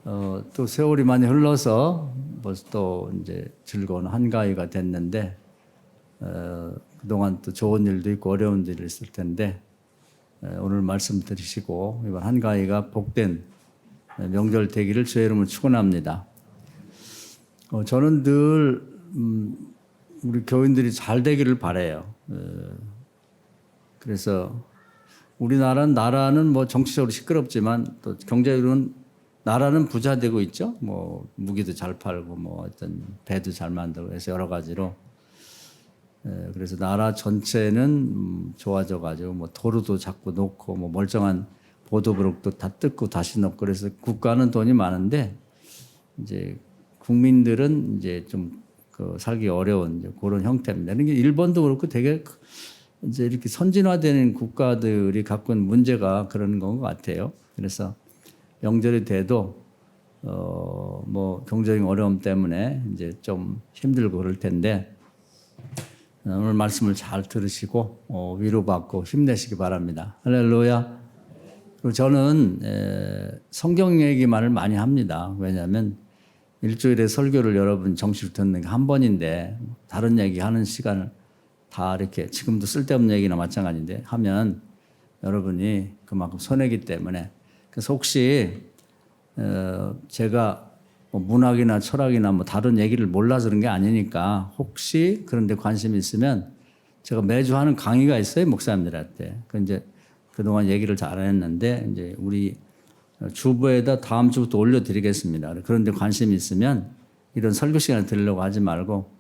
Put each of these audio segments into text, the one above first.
또 세월이 많이 흘러서 벌써 또 이제 즐거운 한가위가 됐는데 그동안 또 좋은 일도 있고 어려운 일이 있을 텐데 오늘 말씀 들으시고 이번 한가위가 복된 명절 되기를 주의 이름으로 축원합니다. 저는 늘 우리 교인들이 잘 되기를 바라요. 그래서 나라는 뭐 정치적으로 시끄럽지만 또 경제적으로는 나라는 부자 되고 있죠. 뭐 무기도 잘 팔고 뭐 어떤 배도 잘 만들고 해서 여러 가지로. 그래서 나라 전체는 좋아져 가지고 뭐 도로도 자꾸 놓고 뭐 멀쩡한 보도블록도 다 뜯고 다시 놓고 그래서 국가는 돈이 많은데 이제 국민들은 이제 좀 살기 어려운 이제 그런 형태입니다. 그러니까 일본도 그렇고 되게 이제 이렇게 선진화되는 국가들이 갖고 있는 문제가 그런 것 같아요. 그래서 명절이 돼도 뭐 경제적인 어려움 때문에 이제 좀 힘들고 그럴 텐데 오늘 말씀을 잘 들으시고 위로받고 힘내시기 바랍니다. 할렐루야. 그리고 저는 성경 얘기만을 많이 합니다. 왜냐하면 일주일에 설교를 여러분 정식으로 듣는 게 한 번인데 다른 얘기 하는 시간을 다 이렇게 지금도 쓸데없는 얘기나 마찬가지인데 하면 여러분이 그만큼 손해기 때문에 그래서 혹시 제가 뭐 문학이나 철학이나 뭐 다른 얘기를 몰라서 그런 게 아니니까 혹시 그런 데 관심이 있으면 제가 매주 하는 강의가 있어요. 목사님들한테. 그 이제 그동안 얘기를 잘 안 했는데 이제 우리 주보에다 다음 주부터 올려드리겠습니다. 그런데 관심이 있으면 이런 설교 시간을 들으려고 하지 말고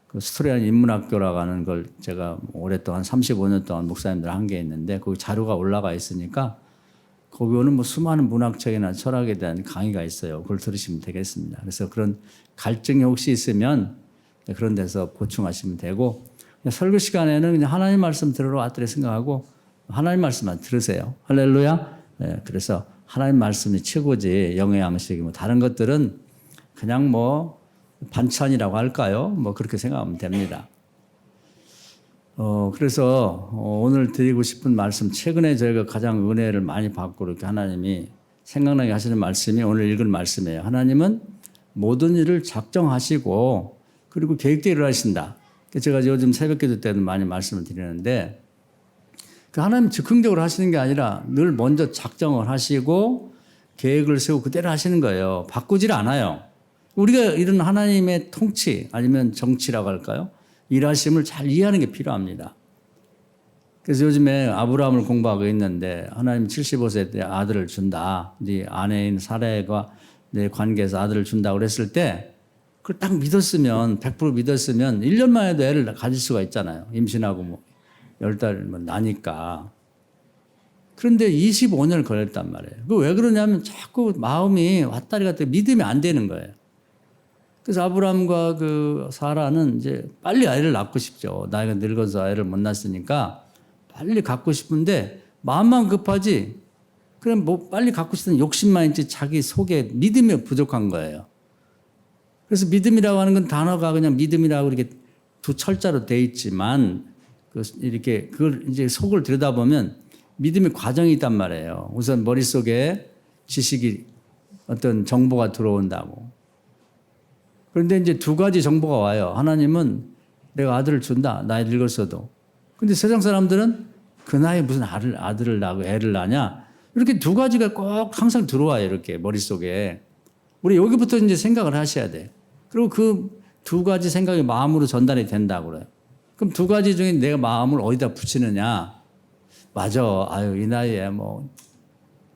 그 스토리안 인문학교라고 하는 걸 제가 오랫동안 35년 동안 목사님들 한 게 있는데 거기 자료가 올라가 있으니까 거기 오는 뭐 수많은 문학책이나 철학에 대한 강의가 있어요. 그걸 들으시면 되겠습니다. 그래서 그런 갈증이 혹시 있으면 그런 데서 보충하시면 되고 설교 시간에는 그냥 하나님 말씀 들으러 왔더니 생각하고 하나님 말씀만 들으세요. 할렐루야. 네, 그래서 하나님 말씀이 최고지 영의 양식이 뭐 다른 것들은 그냥 뭐 반찬이라고 할까요? 뭐 그렇게 생각하면 됩니다. 그래서 오늘 드리고 싶은 말씀 최근에 저희가 가장 은혜를 많이 받고 이렇게 하나님이 생각나게 하시는 말씀이 오늘 읽은 말씀이에요. 하나님은 모든 일을 작정하시고 그리고 계획대로 하신다. 제가 요즘 새벽기도 때도 많이 말씀을 드리는데 하나님 즉흥적으로 하시는 게 아니라 늘 먼저 작정을 하시고 계획을 세우고 그대로 하시는 거예요. 바꾸질 않아요. 우리가 이런 하나님의 통치 아니면 정치라고 할까요? 일하심을 잘 이해하는 게 필요합니다. 그래서 요즘에 아브라함을 공부하고 있는데 하나님 75세 때 아들을 준다. 네 아내인 사라가 내 관계에서 아들을 준다고 그랬을 때 그걸 딱 믿었으면 100% 믿었으면 1년 만에도 애를 가질 수가 있잖아요. 임신하고 뭐 10달 뭐 나니까. 그런데 25년을 걸렸단 말이에요. 그 왜 그러냐면 자꾸 마음이 왔다리 갔다리 믿음이 안 되는 거예요. 그래서 아브라함과 그 사라는 이제 빨리 아이를 낳고 싶죠. 나이가 늙어서 아이를 못 낳았으니까 빨리 갖고 싶은데 마음만 급하지. 그럼 뭐 빨리 갖고 싶은 욕심만 있지 자기 속에 믿음이 부족한 거예요. 그래서 믿음이라고 하는 건 단어가 그냥 믿음이라고 이렇게 두 철자로 돼 있지만 이렇게 그걸 이제 속을 들여다보면 믿음의 과정이 있단 말이에요. 우선 머릿속에 지식이 어떤 정보가 들어온다고. 그런데 이제 두 가지 정보가 와요. 하나님은 내가 아들을 준다. 나이 늙었어도. 근데 세상 사람들은 그 나이에 무슨 아들을 낳고 애를 낳냐. 이렇게 두 가지가 꼭 항상 들어와요. 이렇게 머릿속에. 우리 여기부터 이제 생각을 하셔야 돼. 그리고 그 두 가지 생각이 마음으로 전달이 된다고 그래요. 그럼 두 가지 중에 내가 마음을 어디다 붙이느냐. 맞아. 아유, 이 나이에 뭐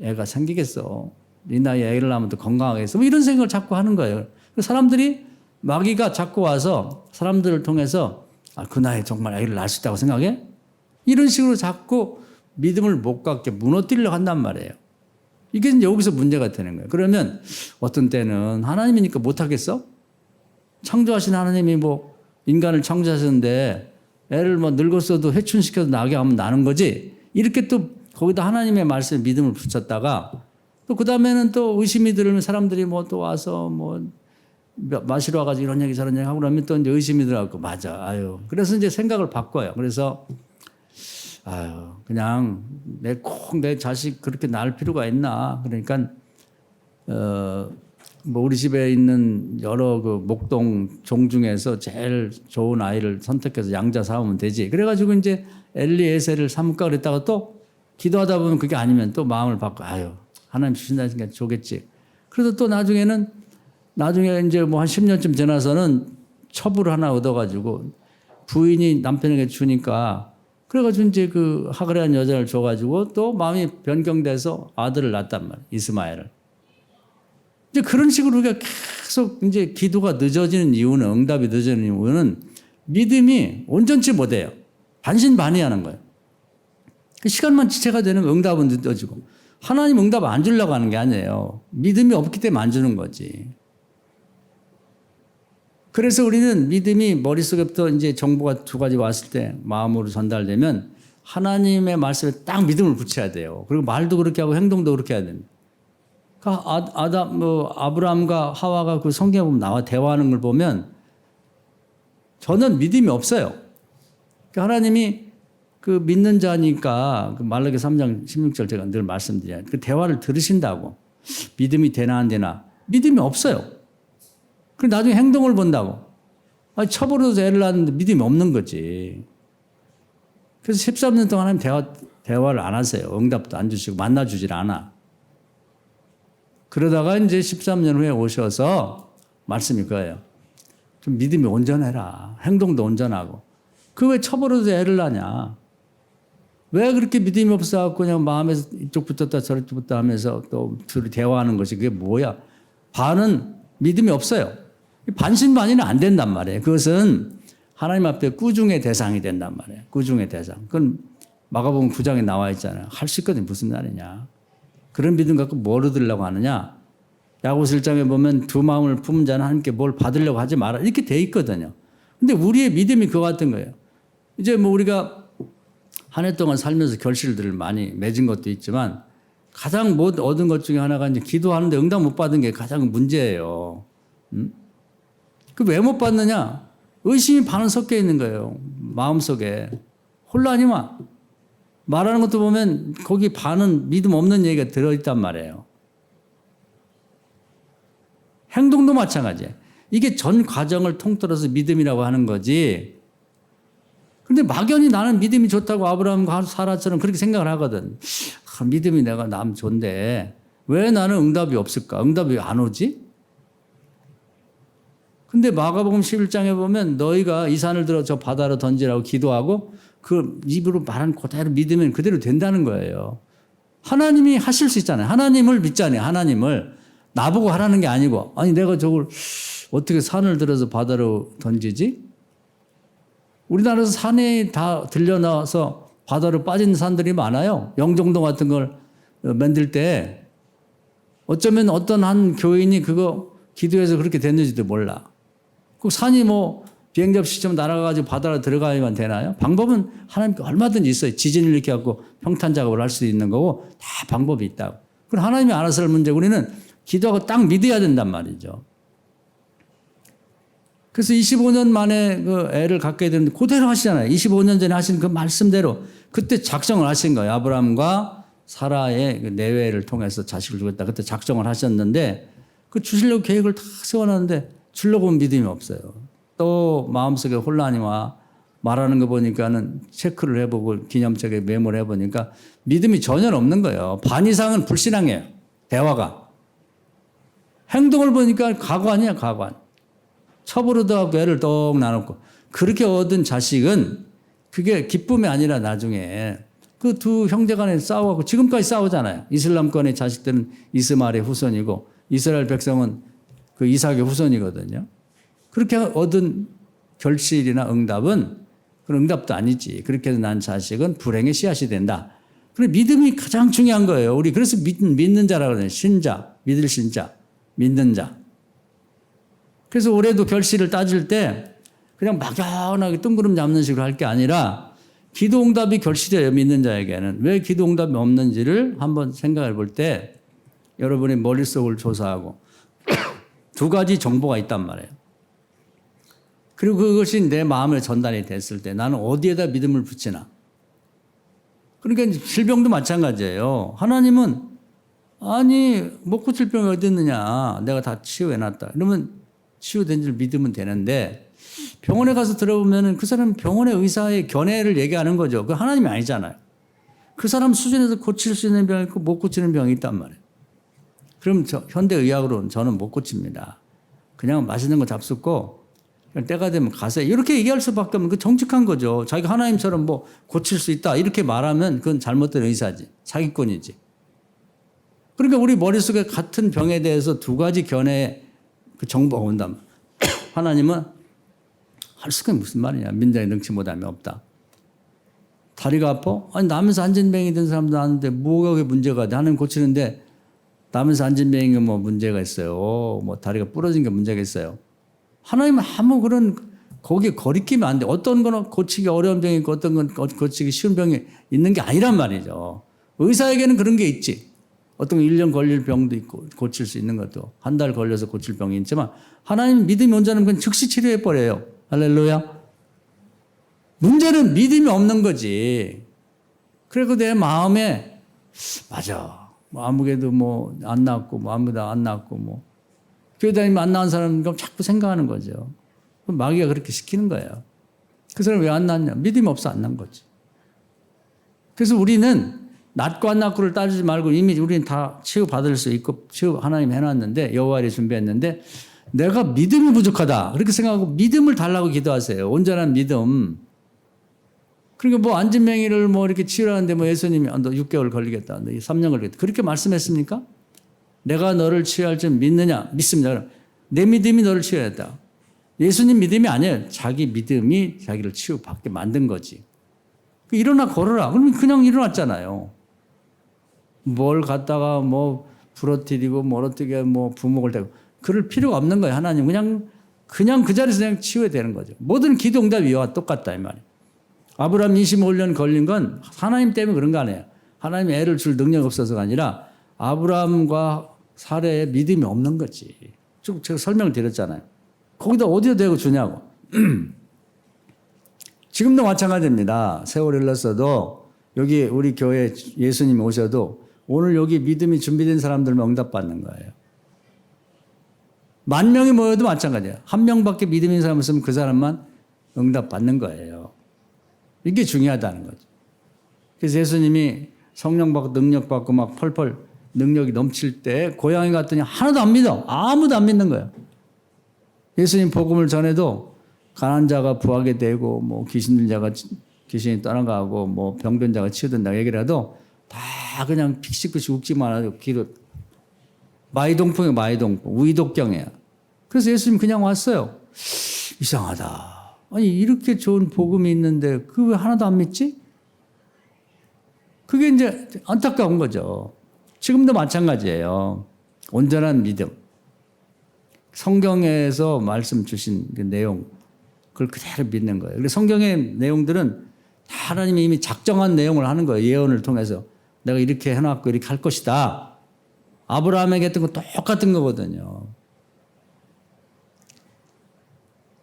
애가 생기겠어. 이 나이에 애를 낳으면 또 건강하겠어. 뭐 이런 생각을 자꾸 하는 거예요. 사람들이 마귀가 자꾸 와서 사람들을 통해서 그 나이에 정말 애를 낳을 수 있다고 생각해? 이런 식으로 자꾸 믿음을 못 갖게 무너뜨리려고 한단 말이에요. 이게 이제 여기서 문제가 되는 거예요. 그러면 어떤 때는 하나님이니까 못하겠어? 창조하신 하나님이 뭐 인간을 창조하셨는데 애를 뭐 늙었어도 회춘시켜서 나게 하면 나는 거지. 이렇게 또 거기다 하나님의 말씀에 믿음을 붙였다가 또 그 다음에는 또 의심이 들으면 사람들이 뭐 또 와서 뭐 마시러 와가지고 이런 얘기 저런 얘기 하고 그러면 또 이제 의심이 들어가고 맞아. 아유. 그래서 이제 생각을 바꿔요. 그래서 아유 그냥 꼭 내 자식 그렇게 낳을 필요가 있나. 그러니까 뭐 우리 집에 있는 여러 그 목동 종 중에서 제일 좋은 아이를 선택해서 양자 삼으면 되지. 그래가지고 이제 엘리에셀을 삼을까 그랬다가 또 기도하다 보면 그게 아니면 또 마음을 바꿔. 아유, 하나님 주신다니까 좋겠지. 그래서 또 나중에 이제 뭐 한 10년쯤 지나서는 첩을 하나 얻어가지고 부인이 남편에게 주니까 그래가지고 이제 그 하그레한 여자를 줘가지고 또 마음이 변경돼서 아들을 낳았단 말이에요. 이스마엘을. 이제 그런 식으로 우리가 계속 이제 기도가 늦어지는 이유는, 응답이 늦어지는 이유는 믿음이 온전치 못해요. 반신반의하는 거예요. 그 시간만 지체가 되는 응답은 늦어지고, 하나님 응답 안 주려고 하는 게 아니에요. 믿음이 없기 때문에 안 주는 거지. 그래서 우리는 믿음이 머릿속에부터 이제 정보가 두 가지 왔을 때 마음으로 전달되면 하나님의 말씀에 딱 믿음을 붙여야 돼요. 그리고 말도 그렇게 하고 행동도 그렇게 해야 됩니다. 아브라함과 하와가 그 성경에 보면 나와 대화하는 걸 보면 저는 믿음이 없어요. 하나님이 그 믿는 자니까 그 말라기 3장 16절 제가 늘 말씀드려요. 그 대화를 들으신다고 믿음이 되나 안 되나 믿음이 없어요. 그리고 나중에 행동을 본다고. 아니, 첩으로도 애를 낳았는데 믿음이 없는 거지. 그래서 13년 동안 하나님 대화를 안 하세요. 응답도 안 주시고 만나주질 않아. 그러다가 이제 13년 후에 오셔서 말씀이 그거예요. 좀 믿음이 온전해라. 행동도 온전하고. 그 왜 첩으로도 애를 낳냐. 왜 그렇게 믿음이 없어갖고 그냥 마음에서 이쪽 붙었다 저쪽 붙었다 하면서 또 둘이 대화하는 것이 그게 뭐야. 반은 믿음이 없어요. 반신반의는 안 된단 말이에요. 그것은 하나님 앞에 꾸중의 대상이 된단 말이에요. 꾸중의 대상. 그건 마가복음 9장에 나와 있잖아요. 할 수 있거든요. 무슨 말이냐. 그런 믿음 갖고 뭘 얻으려고 하느냐. 야고보서 1장에 보면 두 마음을 품은 자는 하나님께 뭘 받으려고 하지 마라. 이렇게 돼 있거든요. 근데 우리의 믿음이 그거 같은 거예요. 이제 뭐 우리가 한 해 동안 살면서 결실들을 많이 맺은 것도 있지만 가장 못 얻은 것 중에 하나가 이제 기도하는데 응답 못 받은 게 가장 문제예요. 그 왜 못 받느냐? 의심이 반은 섞여 있는 거예요. 마음속에. 혼란이 와. 말하는 것도 보면 거기 반은 믿음 없는 얘기가 들어있단 말이에요. 행동도 마찬가지예요. 이게 전 과정을 통틀어서 믿음이라고 하는 거지. 근데 막연히 나는 믿음이 좋다고 아브라함과 사라처럼 그렇게 생각을 하거든. 믿음이 내가 남 좋은데 왜 나는 응답이 없을까? 응답이 안 오지? 근데 마가복음 11장에 보면 너희가 이 산을 들어 저 바다로 던지라고 기도하고 그 입으로 말한 그대로 믿으면 그대로 된다는 거예요. 하나님이 하실 수 있잖아요. 하나님을 믿잖아요. 하나님을. 나보고 하라는 게 아니고 아니 내가 저걸 어떻게 산을 들어서 바다로 던지지? 우리나라에서 산에 다 들려나와서 바다로 빠진 산들이 많아요. 영종도 같은 걸 만들 때 어쩌면 어떤 한 교인이 그거 기도해서 그렇게 됐는지도 몰라. 그 산이 뭐 비행접시처럼 날아가가지고 바다로 들어가야만 되나요? 방법은 하나님께 얼마든지 있어요. 지진을 일으켜갖고 평탄 작업을 할 수 있는 거고 다 방법이 있다고. 그럼 하나님이 알아서 할 문제고 우리는 기도하고 딱 믿어야 된단 말이죠. 그래서 25년 만에 그 애를 갖게 되는데 그대로 하시잖아요. 25년 전에 하신 그 말씀대로 그때 작정을 하신 거예요. 아브라함과 사라의 그 내외를 통해서 자식을 주겠다. 그때 작정을 하셨는데 그 주시려고 계획을 다 세워놨는데 주려고 온 믿음이 없어요. 또 마음속에 혼란이 와 말하는 거 보니까는 체크를 해보고 기념책에 메모를 해보니까 믿음이 전혀 없는 거예요. 반 이상은 불신앙이에요. 대화가. 행동을 보니까 가관. 첩으로도 하고 애를 떡 나눴고 그렇게 얻은 자식은 그게 기쁨이 아니라 나중에 그 두 형제 간에 싸우고 지금까지 싸우잖아요. 이슬람권의 자식들은 이스마엘의 후손이고 이스라엘 백성은 그 이삭의 후손이거든요. 그렇게 얻은 결실이나 응답은 그런 응답도 아니지. 그렇게 해서 난 자식은 불행의 씨앗이 된다. 그래 믿음이 가장 중요한 거예요. 우리 그래서 믿는 자라고 그러잖아요. 신자, 믿을 신자, 믿는 자. 그래서 올해도 결실을 따질 때 그냥 막연하게 뜬구름 잡는 식으로 할 게 아니라 기도 응답이 결실이에요. 믿는 자에게는. 왜 기도 응답이 없는지를 한번 생각해 볼 때 여러분의 머릿속을 조사하고 두 가지 정보가 있단 말이에요. 그리고 그것이 내 마음에 전달이 됐을 때 나는 어디에다 믿음을 붙이나. 그러니까 질병도 마찬가지예요. 하나님은 아니 못 고칠 병이 어디 있느냐. 내가 다 치유해놨다. 그러면 치유된 줄 믿으면 되는데 병원에 가서 들어보면 그 사람 병원의 의사의 견해를 얘기하는 거죠. 그 하나님이 아니잖아요. 그 사람 수준에서 고칠 수 있는 병이 있고 못 고치는 병이 있단 말이에요. 그럼 현대의학으로는 저는 못 고칩니다. 그냥 맛있는 거 잡숫고 그냥 때가 되면 가세요. 이렇게 얘기할 수밖에 없는 그 정직한 거죠. 자기가 하나님처럼 뭐 고칠 수 있다 이렇게 말하면 그건 잘못된 의사지. 사기꾼이지. 그러니까 우리 머릿속에 같은 병에 대해서 두 가지 견해의 그 정보가 온다면 하나님은 할 수가 무슨 말이냐. 민자의 능치 못함이 없다. 다리가 아파? 아니 나면서 안진병이 된 사람도 아는데 뭐가 그게 문제가 돼. 하나님 고치는데 나면서 안진병인 게 뭐 문제가 있어요. 뭐 다리가 부러진 게 문제가 있어요. 하나님은 아무 그런 거기에 거리끼면 안 돼. 어떤 거는 고치기 어려운 병이 있고 어떤 건 고치기 쉬운 병이 있는 게 아니란 말이죠. 의사에게는 그런 게 있지. 어떤 건 1년 걸릴 병도 있고 고칠 수 있는 것도 한 달 걸려서 고칠 병이 있지만 하나님 믿음이 온자는 그건 즉시 치료해버려요. 할렐루야. 문제는 믿음이 없는 거지. 그리고 내 마음에 맞아. 뭐 아무개도 뭐 안 낳았고 뭐 아무도 안 낳았고 뭐 교회 다니면 안 낳은 사람 자꾸 생각하는 거죠. 그럼 마귀가 그렇게 시키는 거예요. 그 사람 왜 안 낳았냐? 믿음이 없어 안 낳은 거지. 그래서 우리는 낫고 안 낫고를 따지지 말고 이미 우리는 다 치유받을 수 있고 치유 하나님 해놨는데 여호와를 준비했는데 내가 믿음이 부족하다 그렇게 생각하고 믿음을 달라고 기도하세요. 온전한 믿음. 그러니까 뭐 안진뱅이를 뭐 이렇게 치유하는데 뭐 예수님이 너 6개월 걸리겠다. 너 3년 걸리겠다. 그렇게 말씀했습니까? 내가 너를 치유할 줄 믿느냐? 믿습니다. 내 믿음이 너를 치유했다. 예수님 믿음이 아니에요. 자기 믿음이 자기를 치유받게 만든 거지. 일어나 걸어라. 그러면 그냥 일어났잖아요. 뭘 갖다가 뭐 부러뜨리고 뭐 어떻게 뭐 부목을 대고 그럴 필요가 없는 거예요. 하나님 그냥 그 자리에서 그냥 치유해야 되는 거죠. 모든 기도 응답이 이와 똑같다 이 말이에요. 아브라함 25년 걸린 건 하나님 때문에 그런 거 아니에요. 하나님이 애를 줄 능력이 없어서가 아니라 아브라함과 사례에 믿음이 없는 거지. 쭉 제가 설명을 드렸잖아요. 거기다 어디다 대고 주냐고. 지금도 마찬가지입니다. 세월이 흘렀어도 여기 우리 교회 예수님이 오셔도 오늘 여기 믿음이 준비된 사람들만 응답받는 거예요. 10,000명이 모여도 마찬가지예요. 1명밖에 믿음 있는 사람 있으면 그 사람만 응답받는 거예요. 이게 중요하다는 거죠. 그래서 예수님이 성령 받고 능력 받고 막 펄펄 능력이 넘칠 때 고향에 갔더니 하나도 안 믿어. 아무도 안 믿는 거예요. 예수님 복음을 전해도 가난한 자가 부하게 되고 뭐 귀신 든 자가 귀신이 떠나가고 뭐 병든 자가 치유된다 얘기를 해도 다 그냥 픽시픽시 웃기만 하고 귀로 마이동풍이에요. 마이동풍. 우이독경이에요. 그래서 예수님 그냥 왔어요. 이상하다. 아니 이렇게 좋은 복음이 있는데 그 왜 하나도 안 믿지? 그게 이제 안타까운 거죠. 지금도 마찬가지예요. 온전한 믿음. 성경에서 말씀 주신 그 내용 그걸 그대로 믿는 거예요. 그래서 성경의 내용들은 다 하나님이 이미 작정한 내용을 하는 거예요. 예언을 통해서 내가 이렇게 해놨고 이렇게 할 것이다. 아브라함에게 했던 거 똑같은 거거든요.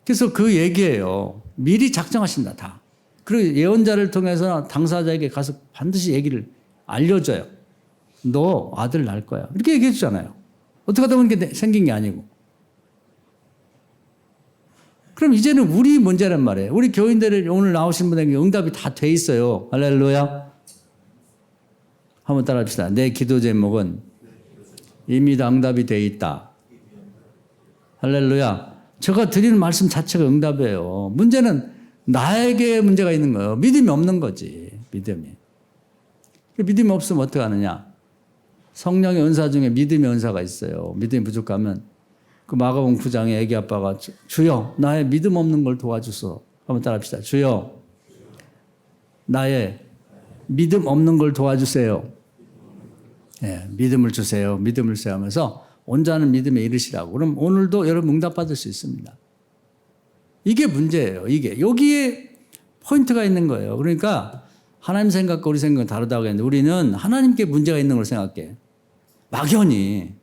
그래서 그 얘기예요. 미리 작정하신다 다. 그리고 예언자를 통해서 당사자에게 가서 반드시 얘기를 알려줘요. 너 아들 낳을 거야. 이렇게 얘기해 주잖아요. 어떻게 하다 보니 이게 생긴 게 아니고. 그럼 이제는 우리 문제란 말이에요. 우리 교인들이 오늘 나오신 분에게 응답이 다 돼 있어요. 할렐루야. 한번 따라 합시다. 내 기도 제목은 이미 다 응답이 돼 있다. 할렐루야. 제가 드리는 말씀 자체가 응답이에요. 문제는 나에게 문제가 있는 거예요. 믿음이 없는 거지. 믿음이. 믿음이 없으면 어떻게 하느냐. 성령의 은사 중에 믿음의 은사가 있어요. 믿음이 부족하면 그 마가복음 9장에 애기 아빠가 주여 나의 믿음 없는 걸 도와주소. 한번 따라합시다. 주여 나의 믿음 없는 걸 도와주세요. 예, 믿음을 주세요. 믿음을 주세요 하면서 온전한 믿음에 이르시라고. 그럼 오늘도 여러분 응답받을 수 있습니다. 이게 문제예요. 이게 여기에 포인트가 있는 거예요. 그러니까 하나님 생각과 우리 생각은 다르다고 했는데 우리는 하나님께 문제가 있는 걸 생각해. 막연히.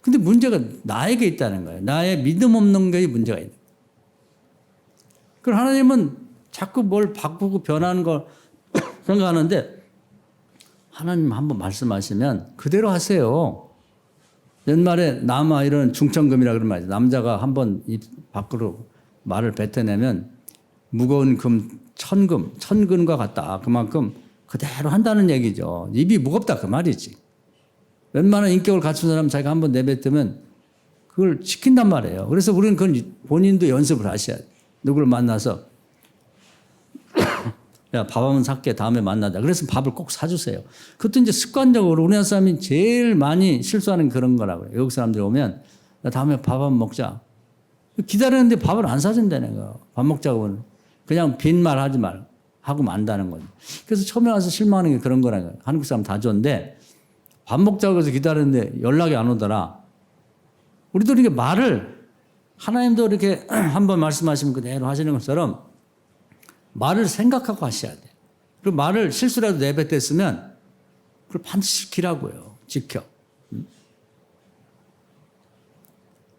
근데 문제가 나에게 있다는 거예요. 나의 믿음 없는 게 문제가 있는 거예요. 그럼 하나님은 자꾸 뭘 바꾸고 변하는 걸 생각하는데 하나님 한번 말씀하시면 그대로 하세요. 옛말에 남아 이런 중천금이라 그런 말이죠. 남자가 한번 입 밖으로 말을 뱉어내면 무거운 금, 천근과 같다. 그만큼 그대로 한다는 얘기죠. 입이 무겁다 그 말이지. 웬만한 인격을 갖춘 사람 자기가 한번 내뱉으면 그걸 지킨단 말이에요. 그래서 우리는 그건 본인도 연습을 하셔야 돼요. 누구를 만나서 야, 밥 한번 살게 다음에 만나자. 그래서 밥을 꼭 사주세요. 그것도 이제 습관적으로 우리나라 사람이 제일 많이 실수하는 그런 거라고요. 외국 사람들이 오면 야, 다음에 밥 한번 먹자. 기다리는데 밥을 안 사준다는 거예요. 밥 먹자고 하면 그냥 빈말 하지 말고 하고 만다는 거죠. 그래서 처음에 와서 실망하는 게 그런 거라는 거예요. 한국 사람 다 좋은데 밥 먹자고 해서 기다리는데 연락이 안 오더라. 우리도 이렇게 말을 하나님도 이렇게 한번 말씀하시면 그대로 하시는 것처럼 말을 생각하고 하셔야 돼요. 그 말을 실수라도 내뱉었으면 그걸 반드시 지키라고요. 지켜.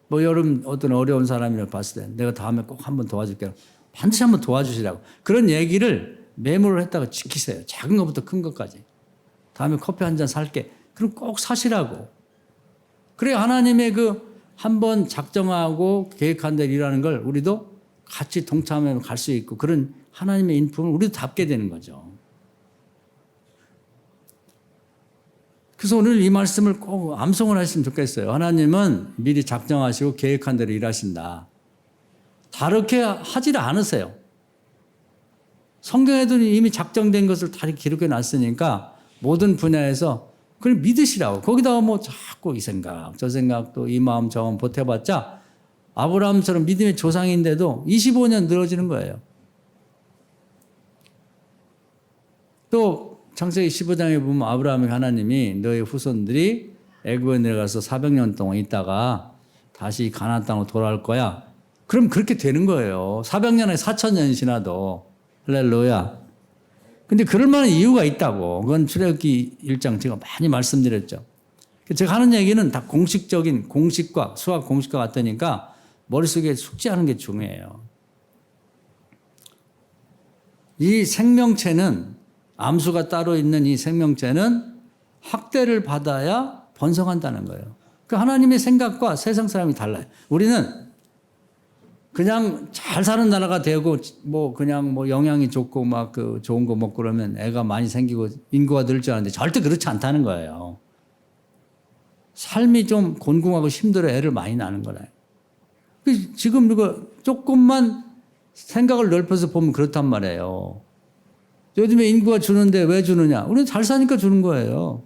뭐 여러분 어떤 어려운 사람이라고 봤을 때 내가 다음에 꼭 한번 도와줄게요. 반드시 한번 도와주시라고. 그런 얘기를 메모를 했다가 지키세요. 작은 것부터 큰 것까지. 다음에 커피 한 잔 살게. 그럼 꼭 사시라고. 그래 하나님의 그 한번 작정하고 계획한 대로 일하는 걸 우리도 같이 동참하면 갈 수 있고 그런 하나님의 인품을 우리도 답게 되는 거죠. 그래서 오늘 이 말씀을 꼭 암송을 하시면 좋겠어요. 하나님은 미리 작정하시고 계획한 대로 일하신다. 다르게 하지 않으세요. 성경에도 이미 작정된 것을 다 기록해 놨으니까 모든 분야에서 그걸 믿으시라고. 거기다가 뭐 자꾸 이 생각, 저 생각, 또 이 마음, 저 마음 보태봤자 아브라함처럼 믿음의 조상인데도 25년 늘어지는 거예요. 또 창세기 15장에 보면 아브라함에게 하나님이 너의 후손들이 애굽에 내려가서 400년 동안 있다가 다시 가나안 땅으로 돌아올 거야. 그럼 그렇게 되는 거예요. 400년에 4,000년이 지나도. 할렐루야. 근데 그럴 만한 이유가 있다고. 그건 출애굽기 1장 제가 많이 말씀드렸죠. 제가 하는 얘기는 다 공식적인 공식과 수학 공식과 같으니까 머릿속에 숙지하는 게 중요해요. 이 생명체는 암수가 따로 있는 이 생명체는 학대를 받아야 번성한다는 거예요. 그 하나님의 생각과 세상 사람이 달라요. 우리는 그냥 잘 사는 나라가 되고 뭐 그냥 뭐 영양이 좋고 막 그 좋은 거 먹고 그러면 애가 많이 생기고 인구가 늘 줄 알았는데 절대 그렇지 않다는 거예요. 삶이 좀 곤궁하고 힘들어 애를 많이 낳는 거라요. 지금 이거 조금만 생각을 넓혀서 보면 그렇단 말이에요. 요즘에 인구가 주는데 왜 주느냐? 우리는 잘 사니까 주는 거예요.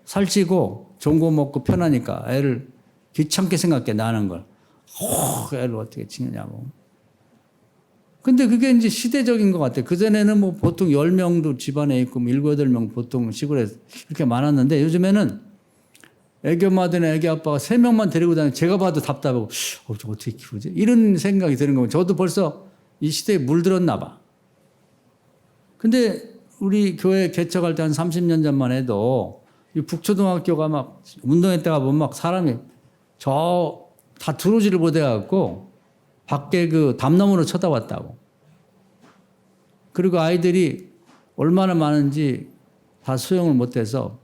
살찌고 좋은 거 먹고 편하니까 애를 귀찮게 생각해 낳는 걸. 애를 어떻게 치느냐고. 근데 그게 이제 시대적인 것 같아요. 그전에는 뭐 보통 10명도 집안에 있고 7, 8명 보통 시골에 이렇게 많았는데 요즘에는 애기 엄마든 애기 아빠가 3명만 데리고 다니면 제가 봐도 답답하고 저 어떻게 키우지? 이런 생각이 드는 거고 저도 벌써 이 시대에 물들었나 봐. 근데 우리 교회 개척할 때 한 30년 전만 해도 이 북초등학교가 막 운동했다가 보면 막 사람이 다 들어오지를 못해갖고 밖에 그 담너머로 쳐다봤다고. 그리고 아이들이 얼마나 많은지 다 수용을 못해서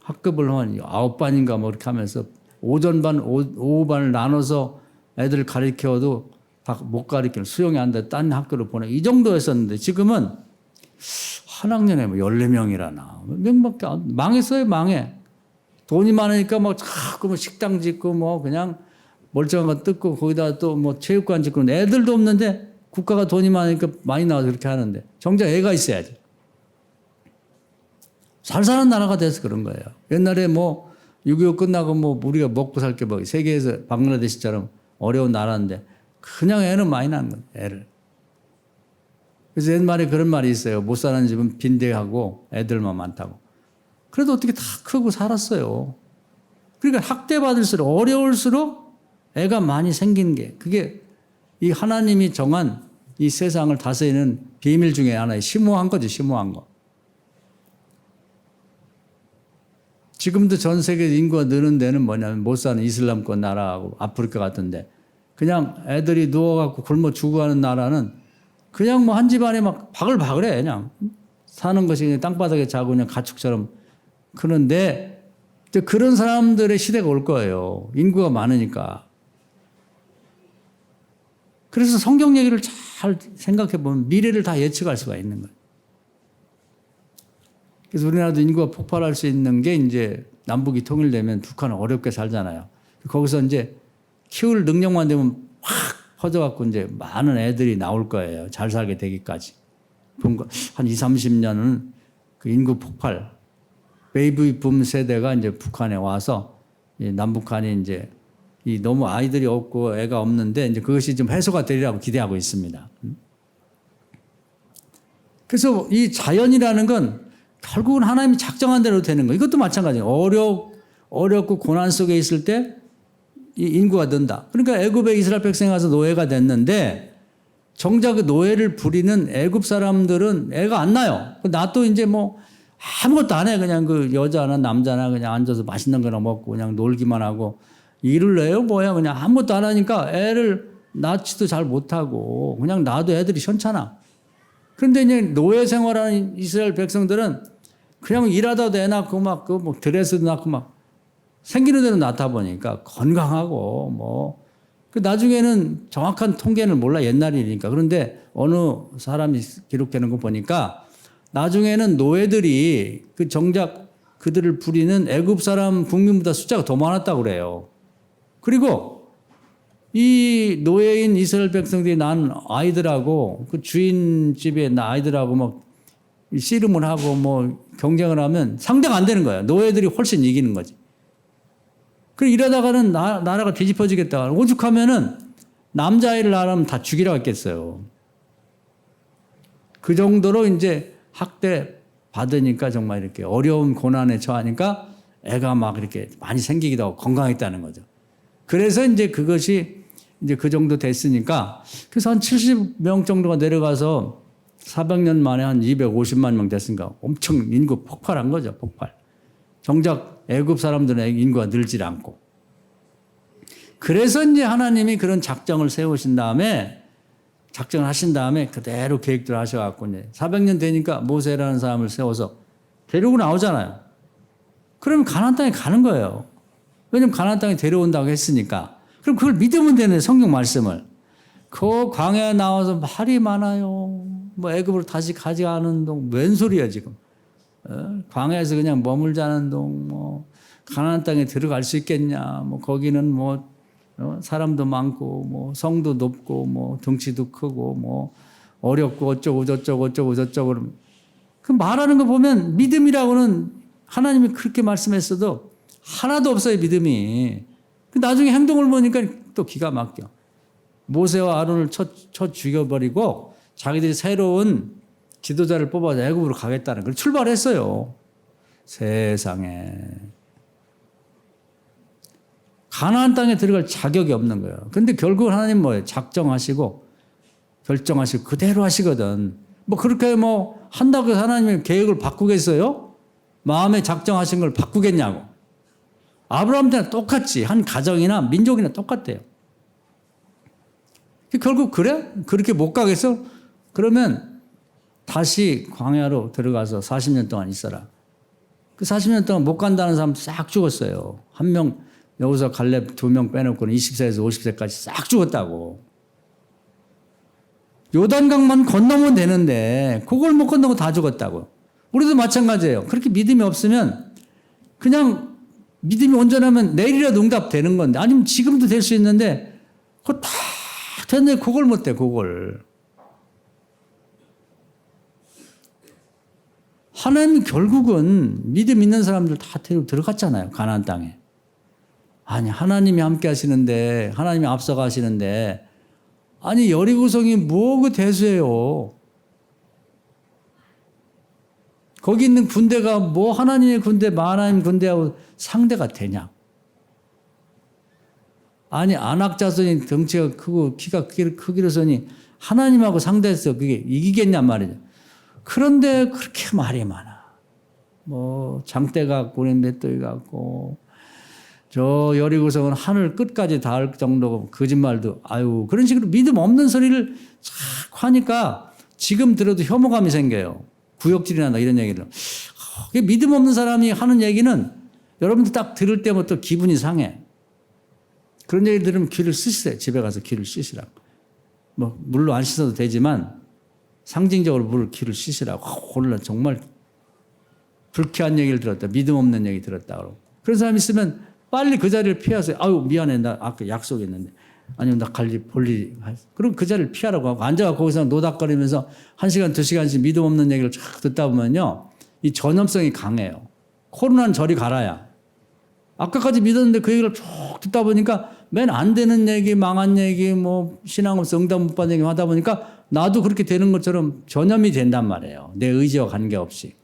학급을 한 9반인가 뭐 이렇게 하면서 오전반, 오후반을 나눠서 애들을 가르쳐도 다 못 가르치는 수용이 안 돼. 딴 학교로 보내. 이 정도였었는데 지금은 한 학년에 뭐 14명이라나. 명밖에 망했어요, 망해. 돈이 많으니까 막 자꾸 뭐 식당 짓고 뭐 그냥 멀쩡한 거 뜯고 거기다 또 뭐 체육관 짓고 애들도 없는데 국가가 돈이 많으니까 많이 나와서 그렇게 하는데 정작 애가 있어야지. 잘 사는 나라가 돼서 그런 거예요. 옛날에 뭐 6.25 끝나고 뭐 우리가 먹고 살 게 뭐 세계에서 방글라데시처럼 어려운 나라인데 그냥 애는 많이 낳는 거예요. 애를. 그래서 옛말에 그런 말이 있어요. 못 사는 집은 빈대하고 애들만 많다고. 그래도 어떻게 다 크고 살았어요. 그러니까 학대받을수록 어려울수록 애가 많이 생기는 게 그게 이 하나님이 정한 이 세상을 다스리는 비밀 중에 하나의 심오한 거죠. 심오한 거. 지금도 전 세계 인구가 느는 데는 뭐냐면 못 사는 이슬람권 나라하고 아프리카 같은데 그냥 애들이 누워갖고 굶어 죽어가는 나라는 그냥 뭐 한 집안에 막 바글바글해 그냥 사는 것이 그냥 땅바닥에 자고 그냥 가축처럼 크는데 이제 그런 사람들의 시대가 올 거예요. 인구가 많으니까. 그래서 성경 얘기를 잘 생각해 보면 미래를 다 예측할 수가 있는 거예요. 그래서 우리나라도 인구가 폭발할 수 있는 게 이제 남북이 통일되면 북한은 어렵게 살잖아요. 거기서 이제 키울 능력만 되면 확 퍼져갖고 이제 많은 애들이 나올 거예요. 잘 살게 되기까지. 한 20, 30년은 그 인구 폭발, 베이비 붐 세대가 이제 북한에 와서 남북한이 이제 이 너무 아이들이 없고 애가 없는데 이제 그것이 좀 해소가 되리라고 기대하고 있습니다. 그래서 이 자연이라는 건 결국은 하나님이 작정한 대로 되는 거. 이것도 마찬가지예요. 어렵고 고난 속에 있을 때 이 인구가 는다. 그러니까 애굽에 이스라엘 백성이 가서 노예가 됐는데 정작 그 노예를 부리는 애굽 사람들은 애가 안 나요. 나도 이제 뭐 아무것도 안 해. 그냥 그 여자나 남자나 그냥 앉아서 맛있는 거나 먹고 그냥 놀기만 하고 일을 해요 뭐야. 그냥 아무것도 안 하니까 애를 낳지도 잘 못하고 그냥 놔도 애들이 현찮아. 그런데 이제 노예 생활하는 이스라엘 백성들은 그냥 일하다도 애 낳고 막 그 뭐 드레스도 낳고 막 생기는 대로 낳다 보니까 건강하고 뭐 그 나중에는 정확한 통계는 몰라 옛날 일이니까. 그런데 어느 사람이 기록되는 거 보니까 나중에는 노예들이 그 정작 그들을 부리는 애굽 사람 국민보다 숫자가 더 많았다고 그래요. 그리고 이 노예인 이스라엘 백성들이 낳은 아이들하고 그 주인 집에 낳은 아이들하고 막 씨름을 하고 뭐 경쟁을 하면 상대가 안 되는 거예요. 노예들이 훨씬 이기는 거지. 그래 이러다가는 나라가 뒤집어지겠다. 오죽하면은 남자아이를 낳으면 다 죽이라고 했겠어요. 그 정도로 이제 학대 받으니까 정말 이렇게 어려운 고난에 처하니까 애가 막 이렇게 많이 생기기도 하고 건강했다는 거죠. 그래서 이제 그것이 이제 그 정도 됐으니까 그래서 한 70명 정도가 내려가서 400년 만에 한 250만 명 됐으니까 엄청 인구 폭발한 거죠. 폭발. 정작 애굽 사람들은 인구가 늘질 않고. 그래서 이제 하나님이 그런 작정을 세우신 다음에 작정을 하신 다음에 그대로 계획대로 하셔갖고 이제 400년 되니까 모세라는 사람을 세워서 데리고 나오잖아요. 그러면 가나안 땅에 가는 거예요. 왜냐면 가나안 땅에 데려온다고 했으니까. 그럼 그걸 믿으면 되는 성경 말씀을. 그 광야에 나와서 말이 많아요. 뭐 애굽으로 다시 가져가는 동 웬 소리야 지금. 광야에서 그냥 머물자는 동 뭐 가나안 땅에 들어갈 수 있겠냐. 뭐 거기는 뭐 사람도 많고 뭐 성도 높고 뭐 덩치도 크고 뭐 어렵고 어쩌고 저쩌고 그 말하는 거 보면 믿음이라고는 하나님이 그렇게 말씀했어도 하나도 없어요. 믿음이. 나중에 행동을 보니까 또 기가 막혀. 모세와 아론을 쳐 죽여버리고 자기들이 새로운 지도자를 뽑아서 애굽으로 가겠다는 걸 출발했어요. 세상에. 가나안 땅에 들어갈 자격이 없는 거예요. 그런데 결국은 하나님 뭐예요? 작정하시고 결정하시고 그대로 하시거든. 뭐 그렇게 뭐 한다고 해서 하나님의 계획을 바꾸겠어요? 마음에 작정하신 걸 바꾸겠냐고. 아브라함 때는 똑같지. 한 가정이나 민족이나 똑같대요. 결국 그래? 그렇게 못 가겠어? 그러면 다시 광야로 들어가서 40년 동안 있어라. 그 40년 동안 못 간다는 사람 싹 죽었어요. 한 명, 여기서 갈렙 2명 빼놓고는 20세에서 50세까지 싹 죽었다고. 요단강만 건너면 되는데 그걸 못 건너고 다 죽었다고. 우리도 마찬가지예요. 그렇게 믿음이 없으면 그냥 믿음이 온전하면 내일이라도 응답되는 건데 아니면 지금도 될 수 있는데 그거 다 됐는데 그걸 못 돼. 그걸. 하나님 결국은 믿음 있는 사람들 다 들어갔잖아요. 가나안 땅에. 아니 하나님이 함께 하시는데 하나님이 앞서 가시는데 아니 여리고성이 뭐 그 대수예요. 거기 있는 군대가 뭐 하나님의 군대 하나님 군대하고 상대가 되냐. 아니 안악 자손이 덩치가 크고 키가 크기로서니 하나님하고 상대해서 그게 이기겠냔 말이죠. 그런데 그렇게 말이 많아. 뭐 장대 갖고 맷돌 갖고 저 여리고성은 하늘 끝까지 닿을 정도고 거짓말도 아유 그런 식으로 믿음 없는 소리를 자꾸 하니까 지금 들어도 혐오감이 생겨요. 구역질이 난다 이런 얘기를. 믿음 없는 사람이 하는 얘기는 여러분들 딱 들을 때부터 기분이 상해. 그런 얘기 들으면 귀를 쓰시세요. 집에 가서 귀를 씻으라고. 뭐 물로 안 씻어도 되지만 상징적으로 귀를 씻으라고. 오늘 정말 불쾌한 얘기를 들었다. 믿음 없는 얘기 들었다. 그러고. 그런 사람 있으면 빨리 그 자리를 피하세요. 아유 미안해. 나 아까 약속했는데. 아니면 나 볼 일이. 그럼 그 자리를 피하라고 하고 앉아서 거기서 노닥거리면서 1시간, 2시간씩 믿음 없는 얘기를 쫙 듣다 보면요. 이 전염성이 강해요. 코로나는 저리 가라야. 아까까지 믿었는데 그 얘기를 쭉 듣다 보니까 맨 안 되는 얘기, 망한 얘기, 뭐 신앙 없어 응답 못 받는 얘기 하다 보니까 나도 그렇게 되는 것처럼 전염이 된단 말이에요. 내 의지와 관계없이.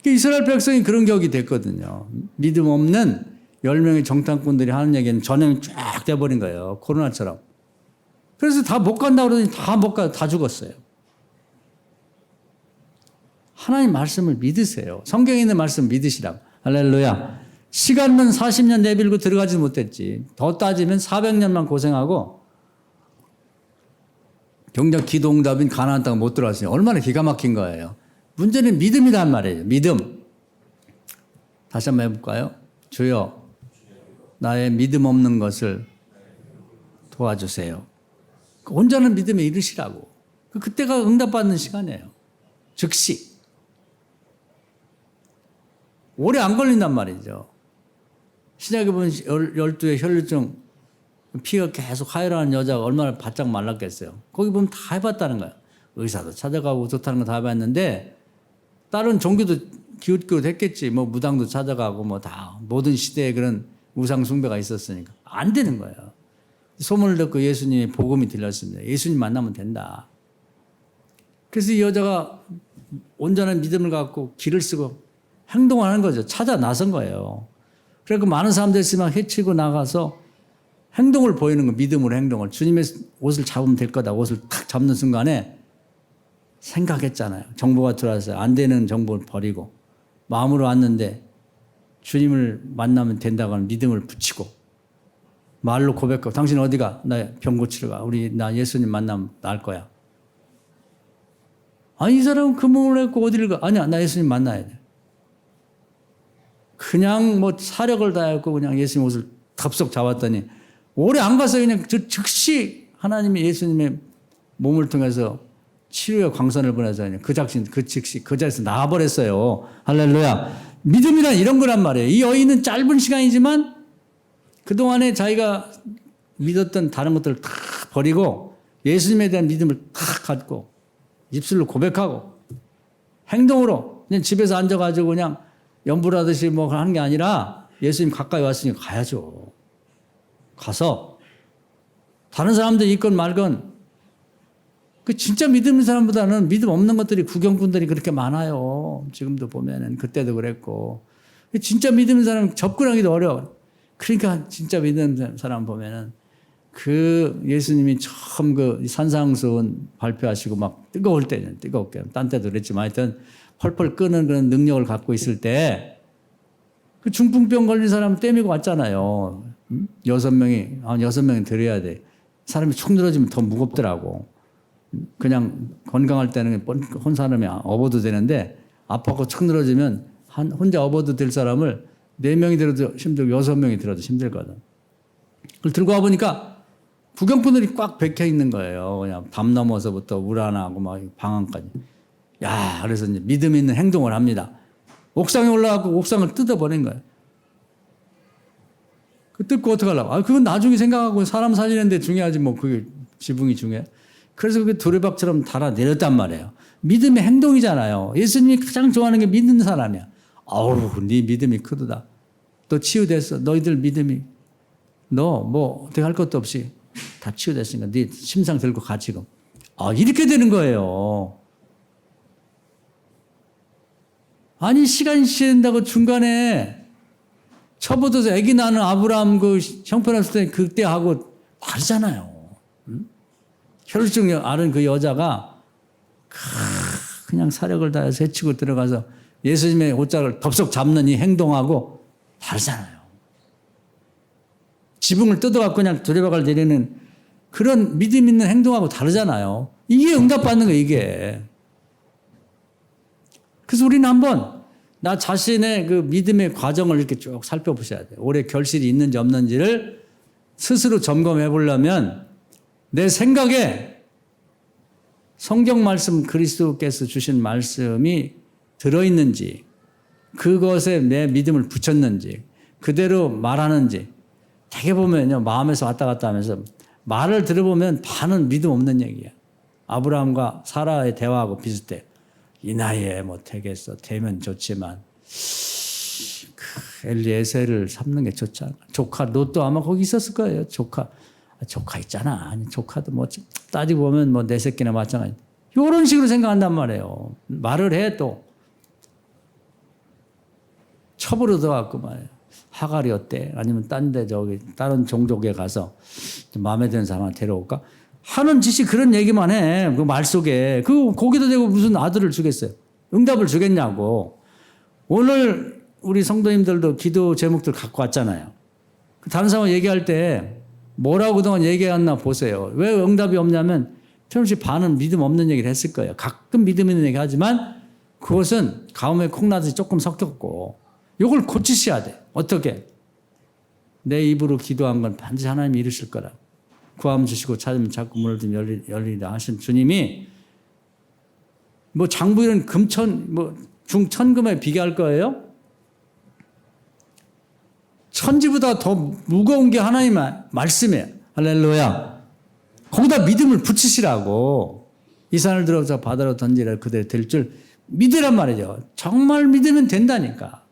이스라엘 백성이 그런 격이 됐거든요. 믿음 없는 10명의 정탐꾼들이 하는 얘기는 전염이 쫙 돼버린 거예요. 코로나처럼. 그래서 다 못 간다고 그러더니 다 못 가, 다 죽었어요. 하나님 말씀을 믿으세요. 성경에 있는 말씀 믿으시라고. 할렐루야. 시간은 40년 내밀고 들어가지 못했지. 더 따지면 400년만 고생하고 정작 기도응답인 가나안 땅 못 들어갔어요. 얼마나 기가 막힌 거예요. 문제는 믿음이란 말이에요. 믿음. 다시 한번 해볼까요? 주여 나의 믿음 없는 것을 도와주세요. 온전한 믿음에 이르시라고. 그때가 응답받는 시간이에요. 즉시. 오래 안 걸린단 말이죠. 신약에 보면 12의 혈류증 피가 계속 하혈하는 여자가 얼마나 바짝 말랐겠어요. 거기 보면 다 해봤다는 거예요. 의사도 찾아가고 좋다는 거 다 해봤는데 다른 종교도 기웃기웃했겠지. 뭐 무당도 찾아가고 뭐 다 모든 시대에 그런 우상 숭배가 있었으니까 안 되는 거예요. 소문을 듣고 예수님의 복음이 들렸습니다. 예수님 만나면 된다. 그래서 이 여자가 온전한 믿음을 갖고 길을 쓰고 행동하는 거죠. 찾아 나선 거예요. 그래서 많은 사람들이 있으면 해치고 나가서 행동을 보이는 거, 믿음으로 행동을. 주님의 옷을 잡으면 될 거다. 옷을 탁 잡는 순간에 생각했잖아요. 정보가 들어왔어요. 안 되는 정보를 버리고 마음으로 왔는데 주님을 만나면 된다고 하는 믿음을 붙이고 말로 고백하고 당신 어디가? 나 병 고치러 가. 나 예수님 만나면 나을 거야. 아니 이 사람은 그 몸을 했고 어디를 가? 아니야 나 예수님 만나야 돼. 그냥 뭐 사력을 다했고 그냥 예수님 옷을 덥석 잡았더니 오래 안 가서 그냥 즉시 하나님이 예수님의 몸을 통해서 치료의 광선을 보내서 그냥 즉시 그 자리에서 나와버렸어요. 할렐루야. 믿음이란 이런 거란 말이에요. 이 여인은 짧은 시간이지만 그동안에 자기가 믿었던 다른 것들을 다 버리고 예수님에 대한 믿음을 다 갖고 입술로 고백하고 행동으로 그냥 집에서 앉아가지고 그냥 연불하듯이 뭐 하는 게 아니라 예수님 가까이 왔으니까 가야죠. 가서 다른 사람들 있건 말건 그 진짜 믿음 있는 사람보다는 믿음 없는 것들이 구경꾼들이 그렇게 많아요. 지금도 보면은 그때도 그랬고 진짜 믿음 있는 사람은 접근하기도 어려워. 그러니까 진짜 믿음 있는 사람 보면은 그 예수님이 처음 그 산상수훈 발표하시고 막 뜨거울 때는 뜨겁게 딴 때도 그랬지만 하여튼 펄펄 끄는 그런 능력을 갖고 있을 때 그 중풍병 걸린 사람 떼미고 왔잖아요. 6명이 들어야 돼. 사람이 축 늘어지면 더 무겁더라고. 그냥 건강할 때는 혼 사람이 업어도 되는데 아파서 축 늘어지면 혼자 업어도 될 사람을 4명이 들어도 힘들고 6명이 들어도 힘들거든. 그걸 들고 와보니까 구경꾼들이 꽉 박혀 있는 거예요. 그냥 담 넘어서부터 우라나고 막 방안까지. 야, 그래서 이제 믿음 있는 행동을 합니다. 옥상에 올라가고 옥상을 뜯어버린 거예요. 그 뜯고 어떡하려고. 그건 나중에 생각하고 사람 살리는데 중요하지 뭐 그게 지붕이 중요해. 그래서 그게 두레박처럼 달아 내렸단 말이에요. 믿음의 행동이잖아요. 예수님이 가장 좋아하는 게 믿는 사람이야. 아우, 네 믿음이 크도다. 너 치유됐어. 너희들 믿음이. 너 뭐 어떻게 할 것도 없이 다 치유됐으니까 네 심상 들고 가 지금. 이렇게 되는 거예요. 아니 시간이 지낸다고 중간에 처부터서 아기 낳는 아브라함 그 형편없을 때 그때 하고 다르잖아요. 혈루증 앓은 그 여자가 그냥 사력을 다해서 해치고 들어가서 예수님의 옷자락을 덥석 잡는 이 행동하고 다르잖아요. 지붕을 뜯어갖고 그냥 두레박을 내리는 그런 믿음 있는 행동하고 다르잖아요. 이게 응답받는 거예요, 이게. 그래서 우리는 한번 나 자신의 그 믿음의 과정을 이렇게 쭉 살펴보셔야 돼요. 올해 결실이 있는지 없는지를 스스로 점검해 보려면 내 생각에 성경 말씀 그리스도께서 주신 말씀이 들어있는지 그것에 내 믿음을 붙였는지 그대로 말하는지 되게 보면요 마음에서 왔다 갔다 하면서 말을 들어보면 반은 믿음 없는 얘기야. 아브라함과 사라의 대화하고 비슷해. 이 나이에 뭐 되겠어. 되면 좋지만 엘리에셀을 삼는 게 좋잖아. 조카 롯도 아마 거기 있었을 거예요. 조카 있잖아. 아니 조카도 뭐 따지고 보면 뭐 내 새끼나 마찬가지. 이런 식으로 생각한단 말이에요. 말을 해 또 첩으로 들어갔고 말이에요. 하갈이 어때? 아니면 딴 데 저기 다른 종족에 가서 마음에 드는 사람 데려올까? 하는 짓이 그런 얘기만 해. 그 말 속에. 거기다 대고 무슨 아들을 주겠어요? 응답을 주겠냐고. 오늘 우리 성도님들도 기도 제목들 갖고 왔잖아요. 다른 사람 얘기할 때 뭐라고 그동안 얘기했나 보세요. 왜 응답이 없냐면 틀림없이 반은 믿음 없는 얘기를 했을 거예요. 가끔 믿음 있는 얘기 하지만 그것은 가뭄에 콩나듯이 조금 섞였고 이걸 고치셔야 돼. 어떻게? 내 입으로 기도한 건 반드시 하나님이 이루실 거라. 구하면 주시고 찾으면 자꾸 문을 좀 열리라 하신 주님이 뭐 장부 이런 금천 뭐 중천금에 비교할 거예요? 천지보다 더 무거운 게 하나님의 말씀이에요. 할렐루야. 거기다 믿음을 붙이시라고. 이 산을 들어서 바다로 던지라 그대로 될 줄 믿으란 말이죠. 정말 믿으면 된다니까.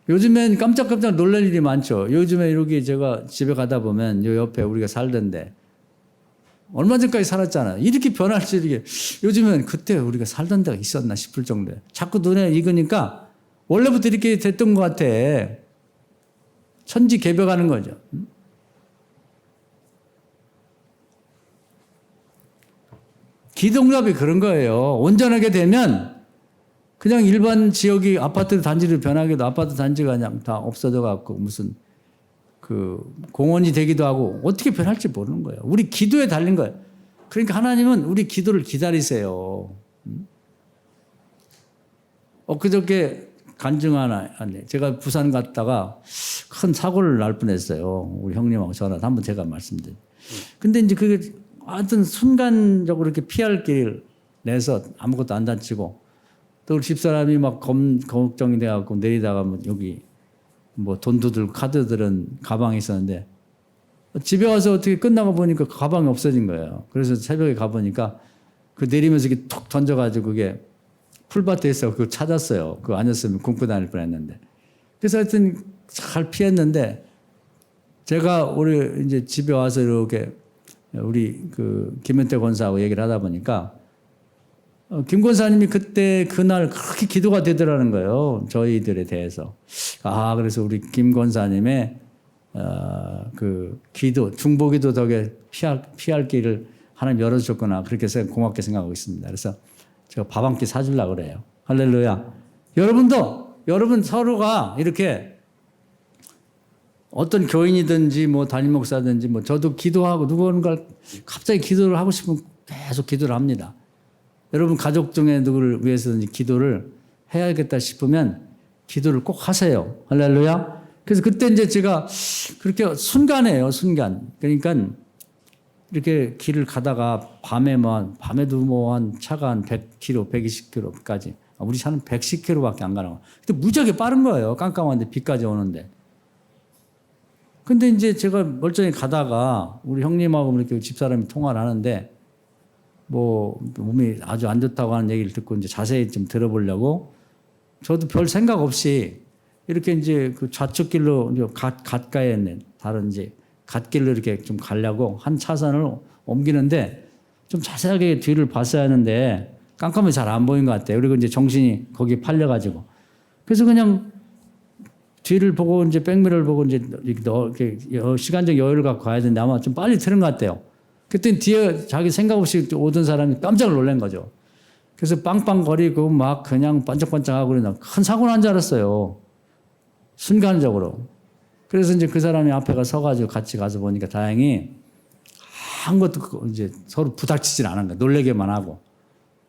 요즘엔 깜짝깜짝 놀랄 일이 많죠. 요즘에 이렇게 제가 집에 가다 보면 요 옆에 우리가 살던데 얼마 전까지 살았잖아요. 이렇게 변할 줄 이게 요즘엔 그때 우리가 살던 데가 있었나 싶을 정도예요. 자꾸 눈에 익으니까 원래부터 이렇게 됐던 것 같아. 천지개벽하는 거죠. 기동답이 그런 거예요. 온전하게 되면 그냥 일반 지역이 아파트 단지로 변하기도 아파트 단지가 그냥 다 없어져 갖고 무슨 그 공원이 되기도 하고 어떻게 변할지 모르는 거예요. 우리 기도에 달린 거예요. 그러니까 하나님은 우리 기도를 기다리세요. 엊그저께 간증 하나 하네. 제가 부산 갔다가 큰 사고를 날 뻔했어요. 우리 형님하고 전화 한번 제가 말씀드린. 근데 이제 그게 하여튼 순간적으로 이렇게 피할 길 내서 아무것도 안 다치고 또 우리 집사람이 막 걱정이 돼갖고 내리다가 뭐 여기 뭐 돈도 들고 카드 들은 가방이 있었는데 집에 와서 어떻게 끝나고 보니까 가방이 없어진 거예요. 그래서 새벽에 가보니까 그 내리면서 이렇게 툭 던져가지고 그게 풀밭에 있어 그거 찾았어요. 그거 아니었으면 굶고 다닐 뻔했는데. 그래서 하여튼 잘 피했는데 제가 우리 이제 집에 와서 이렇게 우리 그 김현태 권사하고 얘기를 하다 보니까 김 권사님이 그날 그렇게 기도가 되더라는 거예요. 저희들에 대해서. 그래서 우리 김 권사님의 그 기도, 중보기도 덕에 피할 길을 하나님 열어주셨구나. 그렇게 해서 고맙게 생각하고 있습니다. 그래서 제가 밥 한 끼 사주려고 그래요. 할렐루야. 여러분 서로가 이렇게 어떤 교인이든지 뭐 담임 목사든지 뭐 저도 기도하고 누군가 갑자기 기도를 하고 싶으면 계속 기도를 합니다. 여러분 가족 중에 누구를 위해서든지 기도를 해야겠다 싶으면 기도를 꼭 하세요. 할렐루야. 그래서 그때 이제 제가 그렇게 순간이에요. 순간. 그러니까 이렇게 길을 가다가 밤에도 뭐 한 차가 한 100km, 120km까지. 우리 차는 110km밖에 안 가는 거예요. 근데 무지하게 빠른 거예요. 깜깜한데 비까지 오는데. 근데 이제 제가 멀쩡히 가다가 우리 형님하고 이렇게 집사람이 통화를 하는데 뭐 몸이 아주 안 좋다고 하는 얘기를 듣고 이제 자세히 좀 들어보려고 저도 별 생각 없이 이렇게 이제 그 좌측길로 이제 갓가에 있는 다른 이제 갓길로 이렇게 좀 가려고 한 차선을 옮기는데 좀 자세하게 뒤를 봤어야 하는데 깜깜해 잘 안 보인 것 같아요. 그리고 이제 정신이 거기에 팔려가지고 그래서 그냥 뒤를 보고 이제 백미러를 보고 이제 이렇게 시간적 여유를 갖고 가야 되는데 아마 좀 빨리 틀은 것 같아요. 그때 뒤에 자기 생각 없이 오던 사람이 깜짝 놀란 거죠. 그래서 빵빵거리고 막 그냥 반짝반짝하고 그러나 큰 사고 난 줄 알았어요. 순간적으로. 그래서 이제 그 사람이 앞에 서가지고 같이 가서 보니까 다행히 아무것도 이제 서로 부닥치진 않은 거야. 놀래게만 하고.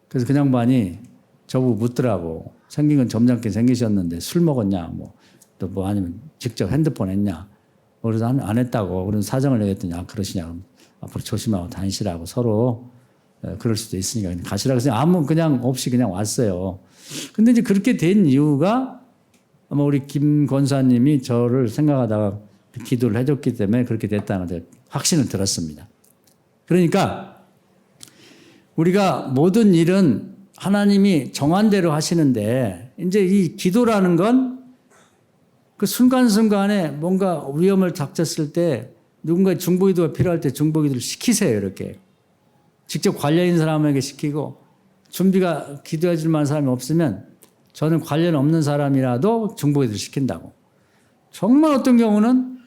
그래서 그 양반이 저보고 묻더라고. 생긴 건 점잖게 생기셨는데 술 먹었냐, 뭐, 또 뭐 아니면 직접 핸드폰 했냐. 그래서 안 했다고. 그런 사정을 얘기했더니, 아, 그러시냐. 그럼 앞으로 조심하고 다니시라고 서로 그럴 수도 있으니까 그냥 가시라고 해서 아무 그냥 없이 그냥 왔어요. 근데 이제 그렇게 된 이유가 아마 우리 김 권사님이 저를 생각하다가 기도를 해줬기 때문에 그렇게 됐다는 데 확신을 들었습니다. 그러니까 우리가 모든 일은 하나님이 정한 대로 하시는데 이제 이 기도라는 건 그 순간순간에 뭔가 위험을 닥쳤을 때 누군가의 중보기도가 필요할 때 중보기도를 시키세요. 이렇게. 직접 관련 있는 사람에게 시키고 준비가 기도해 줄 만한 사람이 없으면 저는 관련 없는 사람이라도 중보기도를 시킨다고. 정말 어떤 경우는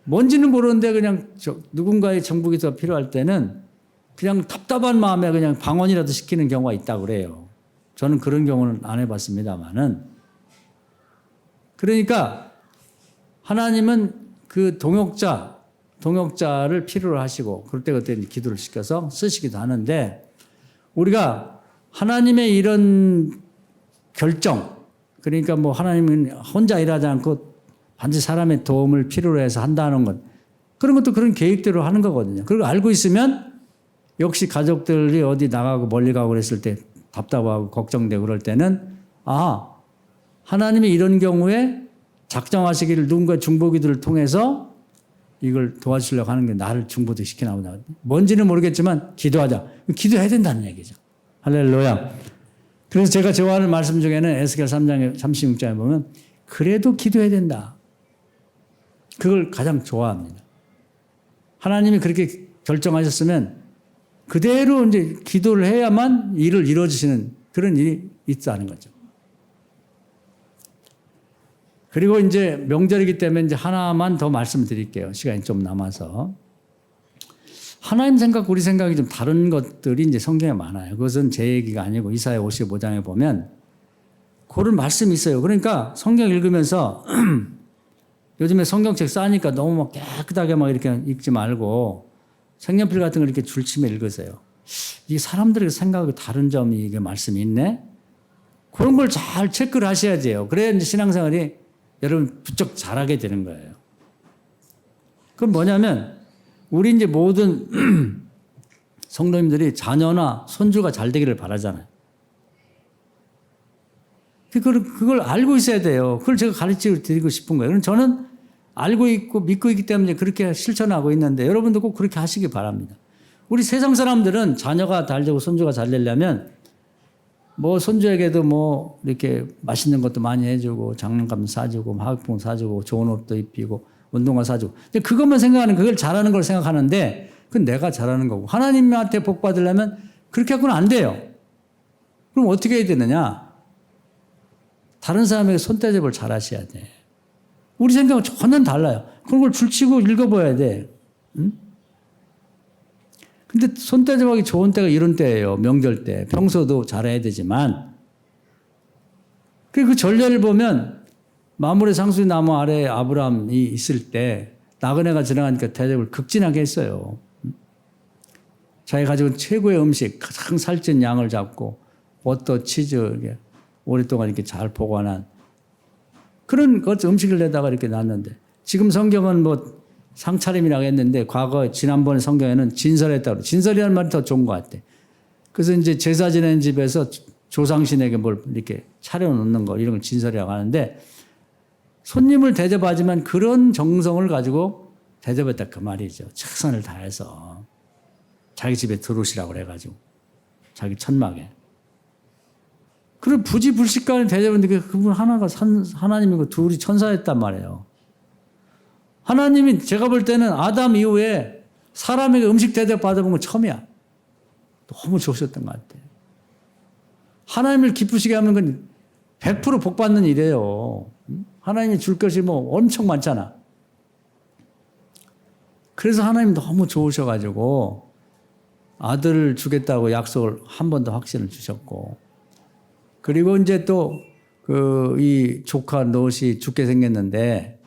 뭔지는 모르는데 그냥 누군가의 중보기도가 필요할 때는 그냥 답답한 마음에 그냥 방언이라도 시키는 경우가 있다고 그래요. 저는 그런 경우는 안 해봤습니다만은. 그러니까 하나님은 그 동역자를 필요로 하시고 그럴 때 그때 기도를 시켜서 쓰시기도 하는데 우리가 하나님의 이런 결정, 그러니까 뭐 하나님은 혼자 일하지 않고 반드시 사람의 도움을 필요로 해서 한다는 것, 그런 것도 그런 계획대로 하는 거거든요. 그리고 알고 있으면 역시 가족들이 어디 나가고 멀리 가고 그랬을 때 답답하고 걱정되고 그럴 때는 하나님이 이런 경우에 작정하시기를 누군가 중보기도를 통해서 이걸 도와주려고 하는 게 나를 중보도 시키나 보다. 뭔지는 모르겠지만 기도하자. 기도해야 된다는 얘기죠. 할렐루야. 그래서 제가 좋아하는 말씀 중에는 에스겔 3장 36장에 보면 그래도 기도해야 된다. 그걸 가장 좋아합니다. 하나님이 그렇게 결정하셨으면 그대로 이제 기도를 해야만 일을 이루어지시는 그런 일이 있다는 거죠. 그리고 이제 명절이기 때문에 이제 하나만 더 말씀드릴게요. 시간이 좀 남아서. 하나님 생각, 우리 생각이 좀 다른 것들이 이제 성경에 많아요. 그것은 제 얘기가 아니고 이사야 55장에 보면 그런 말씀이 있어요. 그러니까 성경 읽으면서 요즘에 성경책 싸니까 너무 막 깨끗하게 막 이렇게 읽지 말고 색연필 같은 걸 이렇게 줄치며 읽으세요. 이 사람들의 생각이 다른 점이 이게 말씀이 있네? 그런 걸 잘 체크를 하셔야 돼요. 그래야 이제 신앙생활이 여러분 부쩍 잘하게 되는 거예요. 그건 뭐냐면 우리 이제 모든 성도님들이 자녀나 손주가 잘 되기를 바라잖아요. 그걸 알고 있어야 돼요. 그걸 제가 가르쳐 드리고 싶은 거예요. 그럼 저는 알고 있고 믿고 있기 때문에 그렇게 실천하고 있는데 여러분도 꼭 그렇게 하시기 바랍니다. 우리 세상 사람들은 자녀가 잘 되고 손주가 잘 되려면 뭐 손주에게도 뭐 이렇게 맛있는 것도 많이 해주고 장난감 사주고 학용품 사주고 좋은 옷도 입히고 운동화 사주고 근데 그것만 생각하는 그걸 잘하는 걸 생각하는데 그건 내가 잘하는 거고 하나님한테 복 받으려면 그렇게 하고는 안 돼요. 그럼 어떻게 해야 되느냐? 다른 사람에게 손대접을 잘 하셔야 돼. 우리 생각은 전혀 달라요. 그런 걸 줄치고 읽어봐야 돼. 응? 근데 손대접하기 좋은 때가 이런 때예요. 명절 때. 평소도 잘해야 되지만. 그 전례를 보면 마므레 상수리 나무 아래에 아브라함이 있을 때 나그네가 지나가니까 대접을 극진하게 했어요. 자기가 가지고 있는 최고의 음식, 가장 살찐 양을 잡고 버터, 치즈 이렇게 오랫동안 이렇게 잘 보관한 그런 것 음식을 내다가 이렇게 놨는데 지금 성경은 뭐 상차림이라고 했는데 과거 지난번에 성경에는 진설했다고 진설이라는 말이 더 좋은 것 같아. 그래서 이제 제사 지내는 집에서 조상신에게 뭘 이렇게 차려놓는 거 이런 걸 진설이라고 하는데 손님을 대접하지만 그런 정성을 가지고 대접했다 그 말이죠. 최선을 다해서 자기 집에 들어오시라고 그래가지고 자기 천막에. 그리고 부지불식간에 대접했는데 그분 하나가 하나님이고 둘이 천사였단 말이에요. 하나님이 제가 볼 때는 아담 이후에 사람에게 음식 대접 받아본 건 처음이야. 너무 좋으셨던 것 같아요. 하나님을 기쁘시게 하면 건 100% 복 받는 일이에요. 하나님이 줄 것이 뭐 엄청 많잖아. 그래서 하나님 너무 좋으셔가지고 아들을 주겠다고 약속을 한 번 더 확신을 주셨고 그리고 이제 또 이 조카 롯이 죽게 생겼는데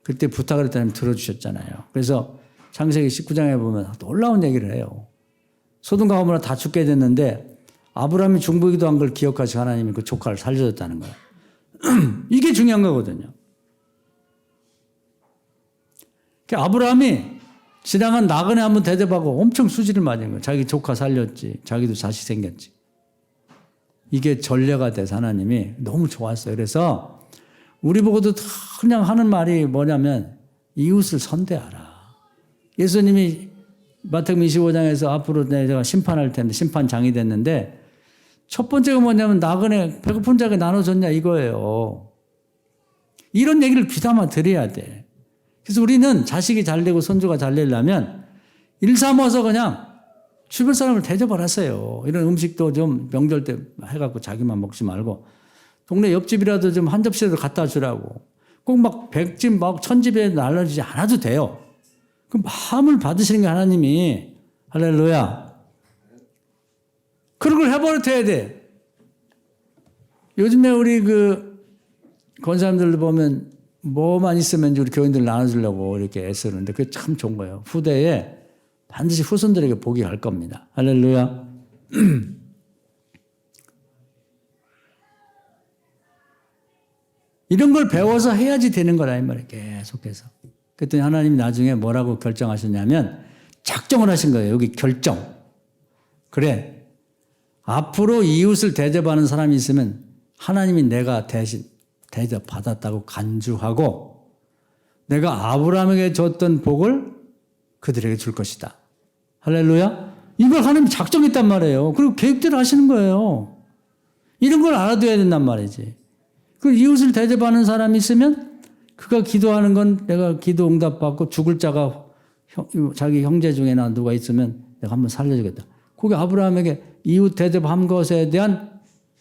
그때 부탁을 했더니 들어주셨잖아요. 그래서 창세기 19장에 보면 놀라운 얘기를 해요. 소돔과 고모라 다 죽게 됐는데 아브라함이 중보기도한 걸 기억하시고 하나님이 그 조카를 살려줬다는 거예요. 이게 중요한 거거든요. 아브라함이 지나간 나그네 한번 대접하고 엄청 수지를 맞은 거예요. 자기 조카 살렸지. 자기도 자식 생겼지. 이게 전례가 돼서 하나님이 너무 좋았어요. 그래서 우리 보고도 그냥 하는 말이 뭐냐면 이웃을 선대하라. 예수님이 마태복음 25장에서 앞으로 내가 심판할 텐데 심판장이 됐는데 첫 번째가 뭐냐면 나그네 배고픈 자에게 나눠줬냐 이거예요. 이런 얘기를 귀담아 드려야 돼. 그래서 우리는 자식이 잘 되고 손주가 잘 되려면 일삼아서 그냥 주변 사람을 대접을 하세요. 이런 음식도 좀 명절 때 해갖고 자기만 먹지 말고 동네 옆집이라도 좀 한 접시라도 갖다 주라고. 꼭 막 100집 막 1000집에 날라주지 않아도 돼요. 그 마음을 받으시는 게 하나님이 할렐루야. 그런 걸 해버려야 돼. 요즘에 우리 그 권사님들 보면 뭐만 있으면 우리 교인들 나눠주려고 이렇게 애쓰는데 그게 참 좋은 거예요. 후대에 반드시 후손들에게 복이 갈 겁니다. 할렐루야. 이런 걸 배워서 해야지 되는 거라 이 말이에요. 계속해서. 그랬더니 하나님이 나중에 뭐라고 결정하셨냐면 작정을 하신 거예요. 여기 결정. 그래. 앞으로 이웃을 대접하는 사람이 있으면 하나님이 내가 대신 대접받았다고 간주하고 내가 아브라함에게 줬던 복을 그들에게 줄 것이다. 할렐루야. 이걸 하나님이 작정했단 말이에요. 그리고 계획대로 하시는 거예요. 이런 걸 알아둬야 된단 말이지. 그 이웃을 대접하는 사람이 있으면 그가 기도하는 건 내가 기도 응답받고 죽을 자가 자기 형제 중에나 누가 있으면 내가 한번 살려주겠다. 그게 아브라함에게 이웃 대접한 것에 대한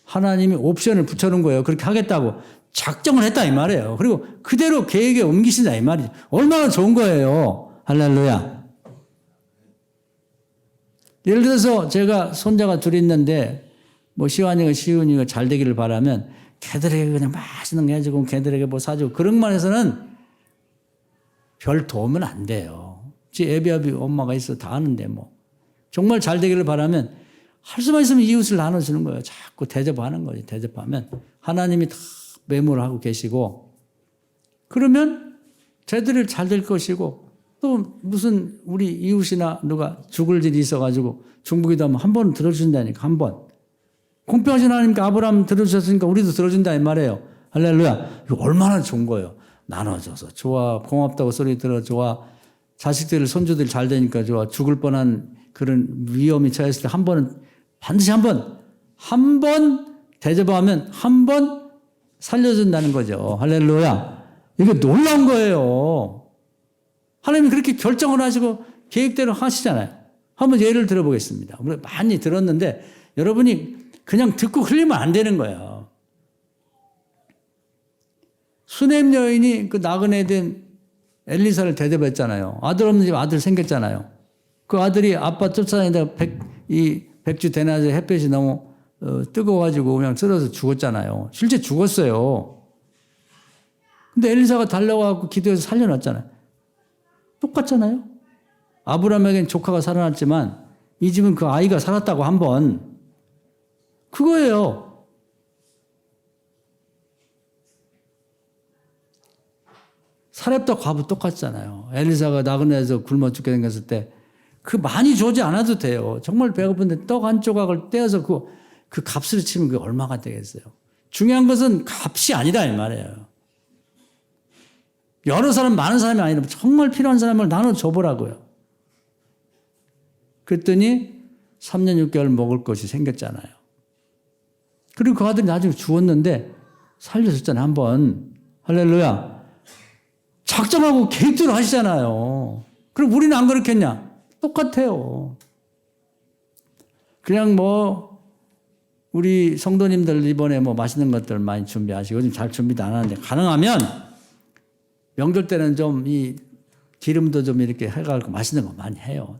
하나님이 옵션을 붙여놓은 거예요. 그렇게 하겠다고 작정을 했다 이 말이에요. 그리고 그대로 계획에 옮기신다 이 말이죠. 얼마나 좋은 거예요. 할렐루야. 예를 들어서 제가 손자가 둘이 있는데 뭐 시완이가 시훈이가 잘 되기를 바라면 걔들에게 그냥 맛있는 거 해주고 걔들에게 뭐 사주고 그런 말에서는 별 도움은 안 돼요. 지 애비아비 엄마가 있어 다 아는데 뭐 정말 잘 되기를 바라면 할 수만 있으면 이웃을 나눠주는 거예요. 자꾸 대접하는 거지. 대접하면 하나님이 다 매몰을 하고 계시고 그러면 쟤들이 잘 될 것이고 또 무슨 우리 이웃이나 누가 죽을 일이 있어가지고 중보기도 하면 한 번 들어준다니까 한 번. 공평하신 하나님께 아브라함 들어주셨으니까 우리도 들어준다 이 말이에요. 할렐루야. 이거 얼마나 좋은 거예요. 나눠줘서 좋아. 고맙다고 소리 들어 좋아. 자식들 손주들 잘 되니까 좋아. 죽을 뻔한 그런 위험이 처했을 때 한 번은 반드시 한 번 대접하면 한 번 살려준다는 거죠. 할렐루야. 이게 놀라운 거예요. 하나님이 그렇게 결정을 하시고 계획대로 하시잖아요. 한번 예를 들어보겠습니다. 우리 많이 들었는데 여러분이 그냥 듣고 흘리면 안 되는 거예요. 수넴 여인이 그 나그네 된 엘리사를 대접했잖아요. 아들 없는 집 아들 생겼잖아요. 그 아들이 아빠 쫓아다니다가 이 백주 대낮에 햇볕이 너무 뜨거워가지고 그냥 쓰러져 죽었잖아요. 실제 죽었어요. 근데 엘리사가 달려와서 기도해서 살려놨잖아요. 똑같잖아요. 아브라함에겐 조카가 살아났지만 이 집은 그 아이가 살았다고 한 번. 그거예요. 사렙과 과부 똑같잖아요. 엘리사가 나그네에서 굶어 죽게 생겼을 때 그 많이 주지 않아도 돼요. 정말 배고픈데 떡 한 조각을 떼어서 그 값을 치면 그게 얼마가 되겠어요. 중요한 것은 값이 아니다 이 말이에요. 여러 사람 많은 사람이 아니라 정말 필요한 사람을 나눠줘 보라고요. 그랬더니 3년 6개월 먹을 것이 생겼잖아요. 그리고 그 아들이 나중에 죽었는데 살려줬잖아요. 한 번. 할렐루야. 작정하고 계획대로 하시잖아요. 그럼 우리는 안 그렇겠냐? 똑같아요. 그냥 뭐 우리 성도님들 이번에 뭐 맛있는 것들 많이 준비하시고 요즘 잘 준비도 안 하는데 가능하면 명절 때는 좀 이 기름도 좀 이렇게 해가지고 맛있는 거 많이 해요.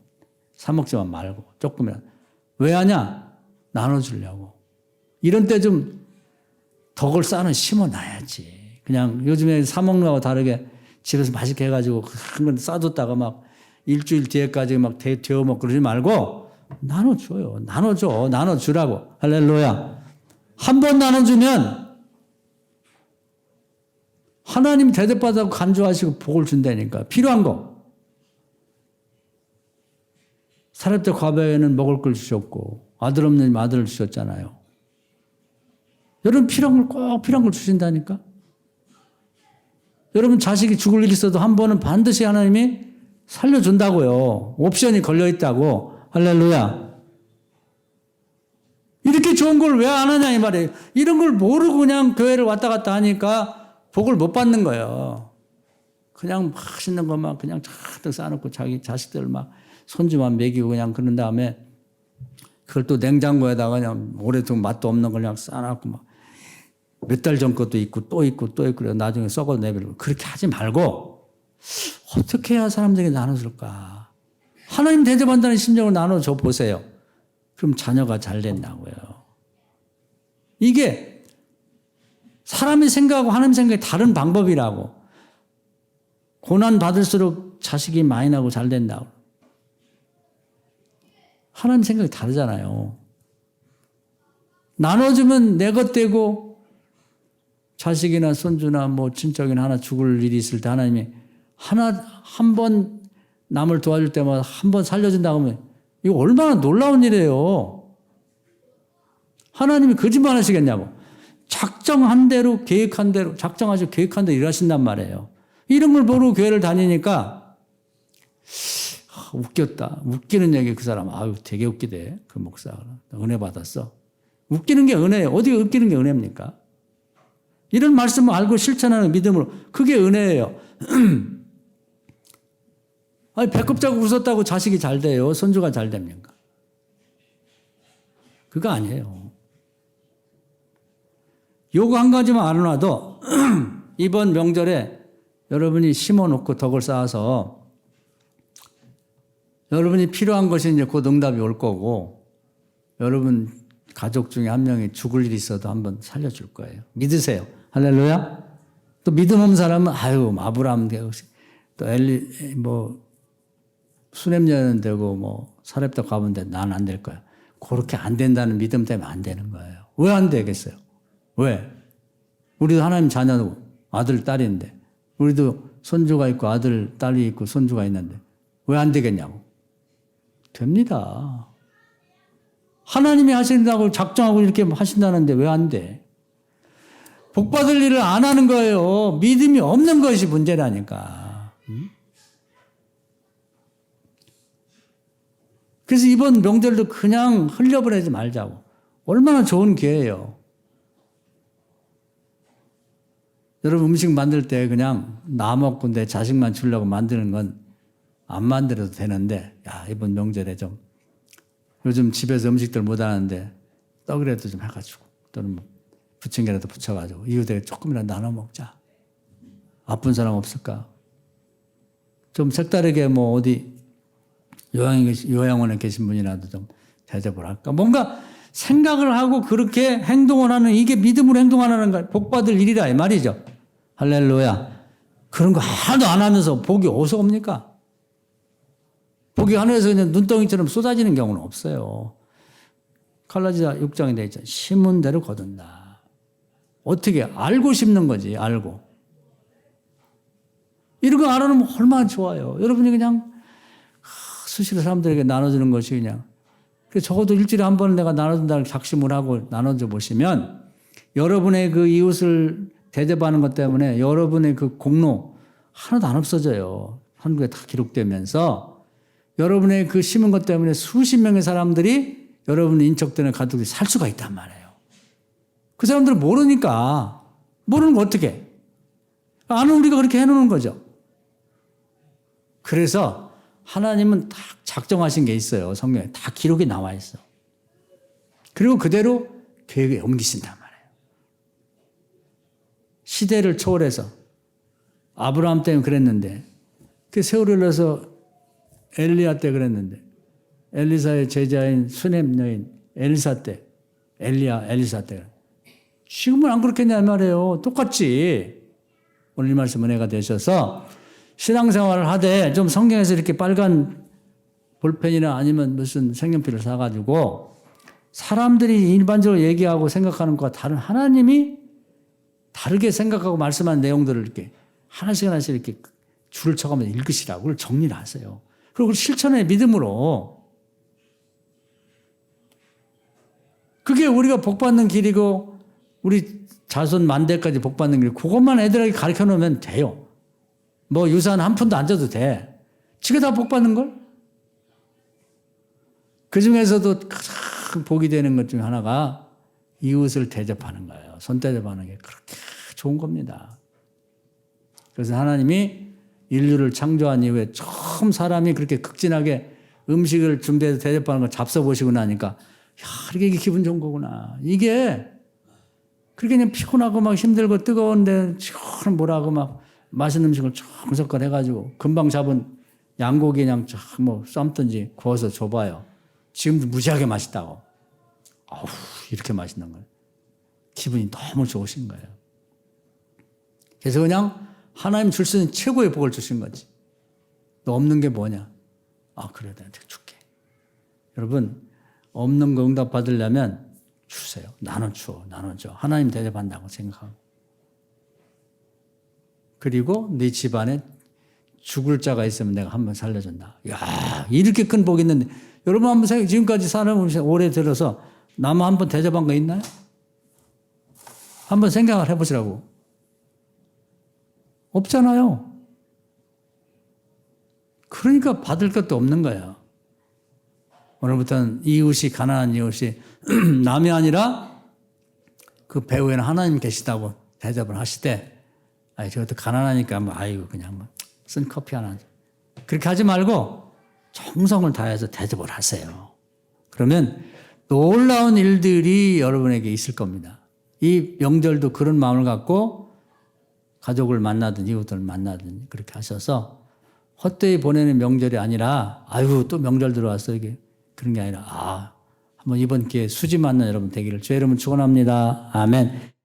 사 먹지만 말고 조금이라도. 왜 하냐? 나눠주려고. 이런 때 좀 덕을 쌓는 심어놔야지. 그냥 요즘에 사 먹는 거하고 다르게 집에서 맛있게 해가지고 한 건 싸뒀다가 막 일주일 뒤에까지 막 데워 먹고 그러지 말고 나눠줘요. 나눠줘. 나눠주라고. 할렐루야. 한 번 나눠주면 하나님 대접받아서 간주하시고 복을 준다니까. 필요한 거. 사렙대 과부에는 먹을 걸 주셨고 아들 없는 아들을 주셨잖아요. 여러분 필요한 걸 꼭 필요한 걸 주신다니까. 여러분 자식이 죽을 일 있어도 한 번은 반드시 하나님이 살려준다고요. 옵션이 걸려있다고. 할렐루야. 이렇게 좋은 걸 왜 안 하냐 이 말이에요. 이런 걸 모르고 그냥 교회를 왔다 갔다 하니까 복을 못 받는 거예요. 그냥 맛있는 것만 그냥 잔뜩 쌓아놓고 자기 자식들 막 손주만 먹이고 그냥 그런 다음에 그걸 또 냉장고에다가 그냥 오래도록 맛도 없는 걸 그냥 쌓아놓고 막 몇 달 전 것도 있고 또 있고 또 있고 나중에 썩어 내버리고 그렇게 하지 말고 어떻게 해야 사람들에게 나눠줄까? 하나님 대접한다는 심정을 나눠줘 보세요. 그럼 자녀가 잘 된다고요. 이게 사람이 생각하고 하나님 생각이 다른 방법이라고. 고난 받을수록 자식이 많이 나고 잘 된다고. 하나님 생각이 다르잖아요. 나눠주면 내 것 되고 자식이나 손주나 뭐 친척이나 하나 죽을 일이 있을 때 하나님이 한 번 남을 도와줄 때마다 한 번 살려준다고 하면 이거 얼마나 놀라운 일이에요. 하나님이 거짓말 하시겠냐고. 작정한 대로 계획한 대로 작정하시고 계획한 대로 일하신단 말이에요. 이런 걸 모르고 교회를 다니니까 웃겼다. 웃기는 얘기 그 사람 아유 되게 웃기대. 그 목사가 은혜 받았어. 웃기는 게 은혜예요. 어디가 웃기는 게 은혜입니까? 이런 말씀을 알고 실천하는 믿음으로 그게 은혜예요. 아니 배꼽 잡고 웃었다고 자식이 잘 돼요. 손주가 잘 됩니까? 그거 아니에요. 요거 한 가지만 알아놔도 이번 명절에 여러분이 심어놓고 덕을 쌓아서 여러분이 필요한 것이 이제 곧 응답이 올 거고 여러분 가족 중에 한 명이 죽을 일이 있어도 한번 살려줄 거예요. 믿으세요. 할렐루야. 또 믿음 없는 사람은 아유 아브라함 되고 또 엘리 뭐 수냄녀는 되고 뭐 사렙다 가면 돼. 난 안 될 거야. 그렇게 안 된다는 믿음 때문에 안 되는 거예요. 왜 안 되겠어요? 왜? 우리도 하나님 자녀고 아들 딸인데 우리도 손주가 있고 아들 딸이 있고 손주가 있는데 왜 안 되겠냐고. 됩니다. 하나님이 하신다고 작정하고 이렇게 하신다는데 왜 안 돼? 복 받을 일을 안 하는 거예요. 믿음이 없는 것이 문제라니까. 그래서 이번 명절도 그냥 흘려보내지 말자고. 얼마나 좋은 기회예요. 여러분 음식 만들 때 그냥 나 먹고 내 자식만 주려고 만드는 건 안 만들어도 되는데 야 이번 명절에 좀 요즘 집에서 음식들 못 하는데 떡이라도 좀 해가지고 또는 뭐 부침개라도 부쳐가지고 이웃에게 조금이라도 나눠 먹자. 아픈 사람 없을까? 좀 색다르게 뭐 어디 요양원에 계신 분이라도 좀 대접을 할까? 뭔가 생각을 하고 그렇게 행동을 하는 이게 믿음으로 행동하는 거 복 받을 일이라 이 말이죠. 할렐루야. 그런 거 하나도 안 하면서 복이 어디서 옵니까? 복이 하늘에서 그냥 눈덩이처럼 쏟아지는 경우는 없어요. 갈라디아 6장에 되어 있잖아요. 심은 대로 거둔다. 어떻게 알고 심는 거지. 알고. 이런 거 알아놓으면 얼마나 좋아요. 여러분이 그냥 수시로 사람들에게 나눠주는 것이 그냥 적어도 일주일에 한 번은 내가 나눠준다는 작심을 하고 나눠줘 보시면 여러분의 그 이웃을 대접하는 것 때문에 여러분의 그 공로 하나도 안 없어져요. 한국에 다 기록되면서 여러분의 그 심은 것 때문에 수십 명의 사람들이 여러분의 인척되는 가족들이 살 수가 있단 말이에요. 그 사람들은 모르니까 모르는 거 어떻게 아는 우리가 그렇게 해놓는 거죠. 그래서 하나님은 다 작정하신 게 있어요. 성경에 다 기록이 나와 있어. 그리고 그대로 계획에 옮기신단 말이에요. 시대를 초월해서 아브라함 때는 그랬는데 그 세월을 흘러서 엘리야 때 그랬는데 엘리사의 제자인 수넴 여인 엘리사 때 엘리사 때 지금은 안 그렇겠냐 말이에요. 똑같지. 오늘 이 말씀 은혜가 되셔서 신앙생활을 하되 좀 성경에서 이렇게 빨간 볼펜이나 아니면 무슨 색연필을 사가지고 사람들이 일반적으로 얘기하고 생각하는 것과 다른 하나님이 다르게 생각하고 말씀한 내용들을 이렇게 하나씩 하나씩 이렇게 줄을 쳐가면서 읽으시라고 그걸 정리를 하세요. 그리고 실천의 믿음으로 그게 우리가 복받는 길이고 우리 자손 만대까지 복받는 길 그것만 애들에게 가르쳐 놓으면 돼요. 뭐 유산 한 푼도 안 줘도 돼. 지가 다 복받는 걸? 그 중에서도 가장 복이 되는 것 중에 하나가 이웃을 대접하는 거예요. 손 대접하는 게 그렇게 좋은 겁니다. 그래서 하나님이 인류를 창조한 이후에 처음 사람이 그렇게 극진하게 음식을 준비해서 대접하는 걸 잡숴보시고 나니까 야, 이게 기분 좋은 거구나. 이게 그렇게 그냥 피곤하고 막 힘들고 뜨거운데 시원한 뭐라고 막 맛있는 음식을 정성껏 해가지고 금방 잡은 양고기 그냥 뭐 삶든지 구워서 줘봐요. 지금도 무지하게 맛있다고. 아우, 이렇게 맛있는 거예요. 기분이 너무 좋으신 거예요. 그래서 그냥 하나님 줄 수 있는 최고의 복을 주신 거지. 너 없는 게 뭐냐? 아, 그래, 내가 줄게. 여러분, 없는 거 응답 받으려면 주세요. 나눠줘. 하나님 대접한다고 생각하고. 그리고 네 집안에 죽을 자가 있으면 내가 한번 살려준다. 야, 이렇게 큰 복이 있는데 여러분 한번 생각해. 지금까지 살아보면서 오래 들어서 나무 한번 대접한 거 있나요? 한번 생각을 해보시라고. 없잖아요. 그러니까 받을 것도 없는 거예요. 오늘부터는 이웃이 가난한 이웃이 남이 아니라 그 배후에는 하나님 계시다고 대접을 하시되 아이 저것도 가난하니까 뭐 아이고 그냥 뭐 쓴 커피 하나 그렇게 하지 말고 정성을 다해서 대접을 하세요. 그러면 놀라운 일들이 여러분에게 있을 겁니다. 이 명절도 그런 마음을 갖고 가족을 만나든 이웃들을 만나든 그렇게 하셔서 헛되이 보내는 명절이 아니라 아이고 또 명절 들어왔어 이게 그런 게 아니라 한번 이번 기회에 수지 만난 여러분 되기를 주의 이름으로 축원합니다. 아멘.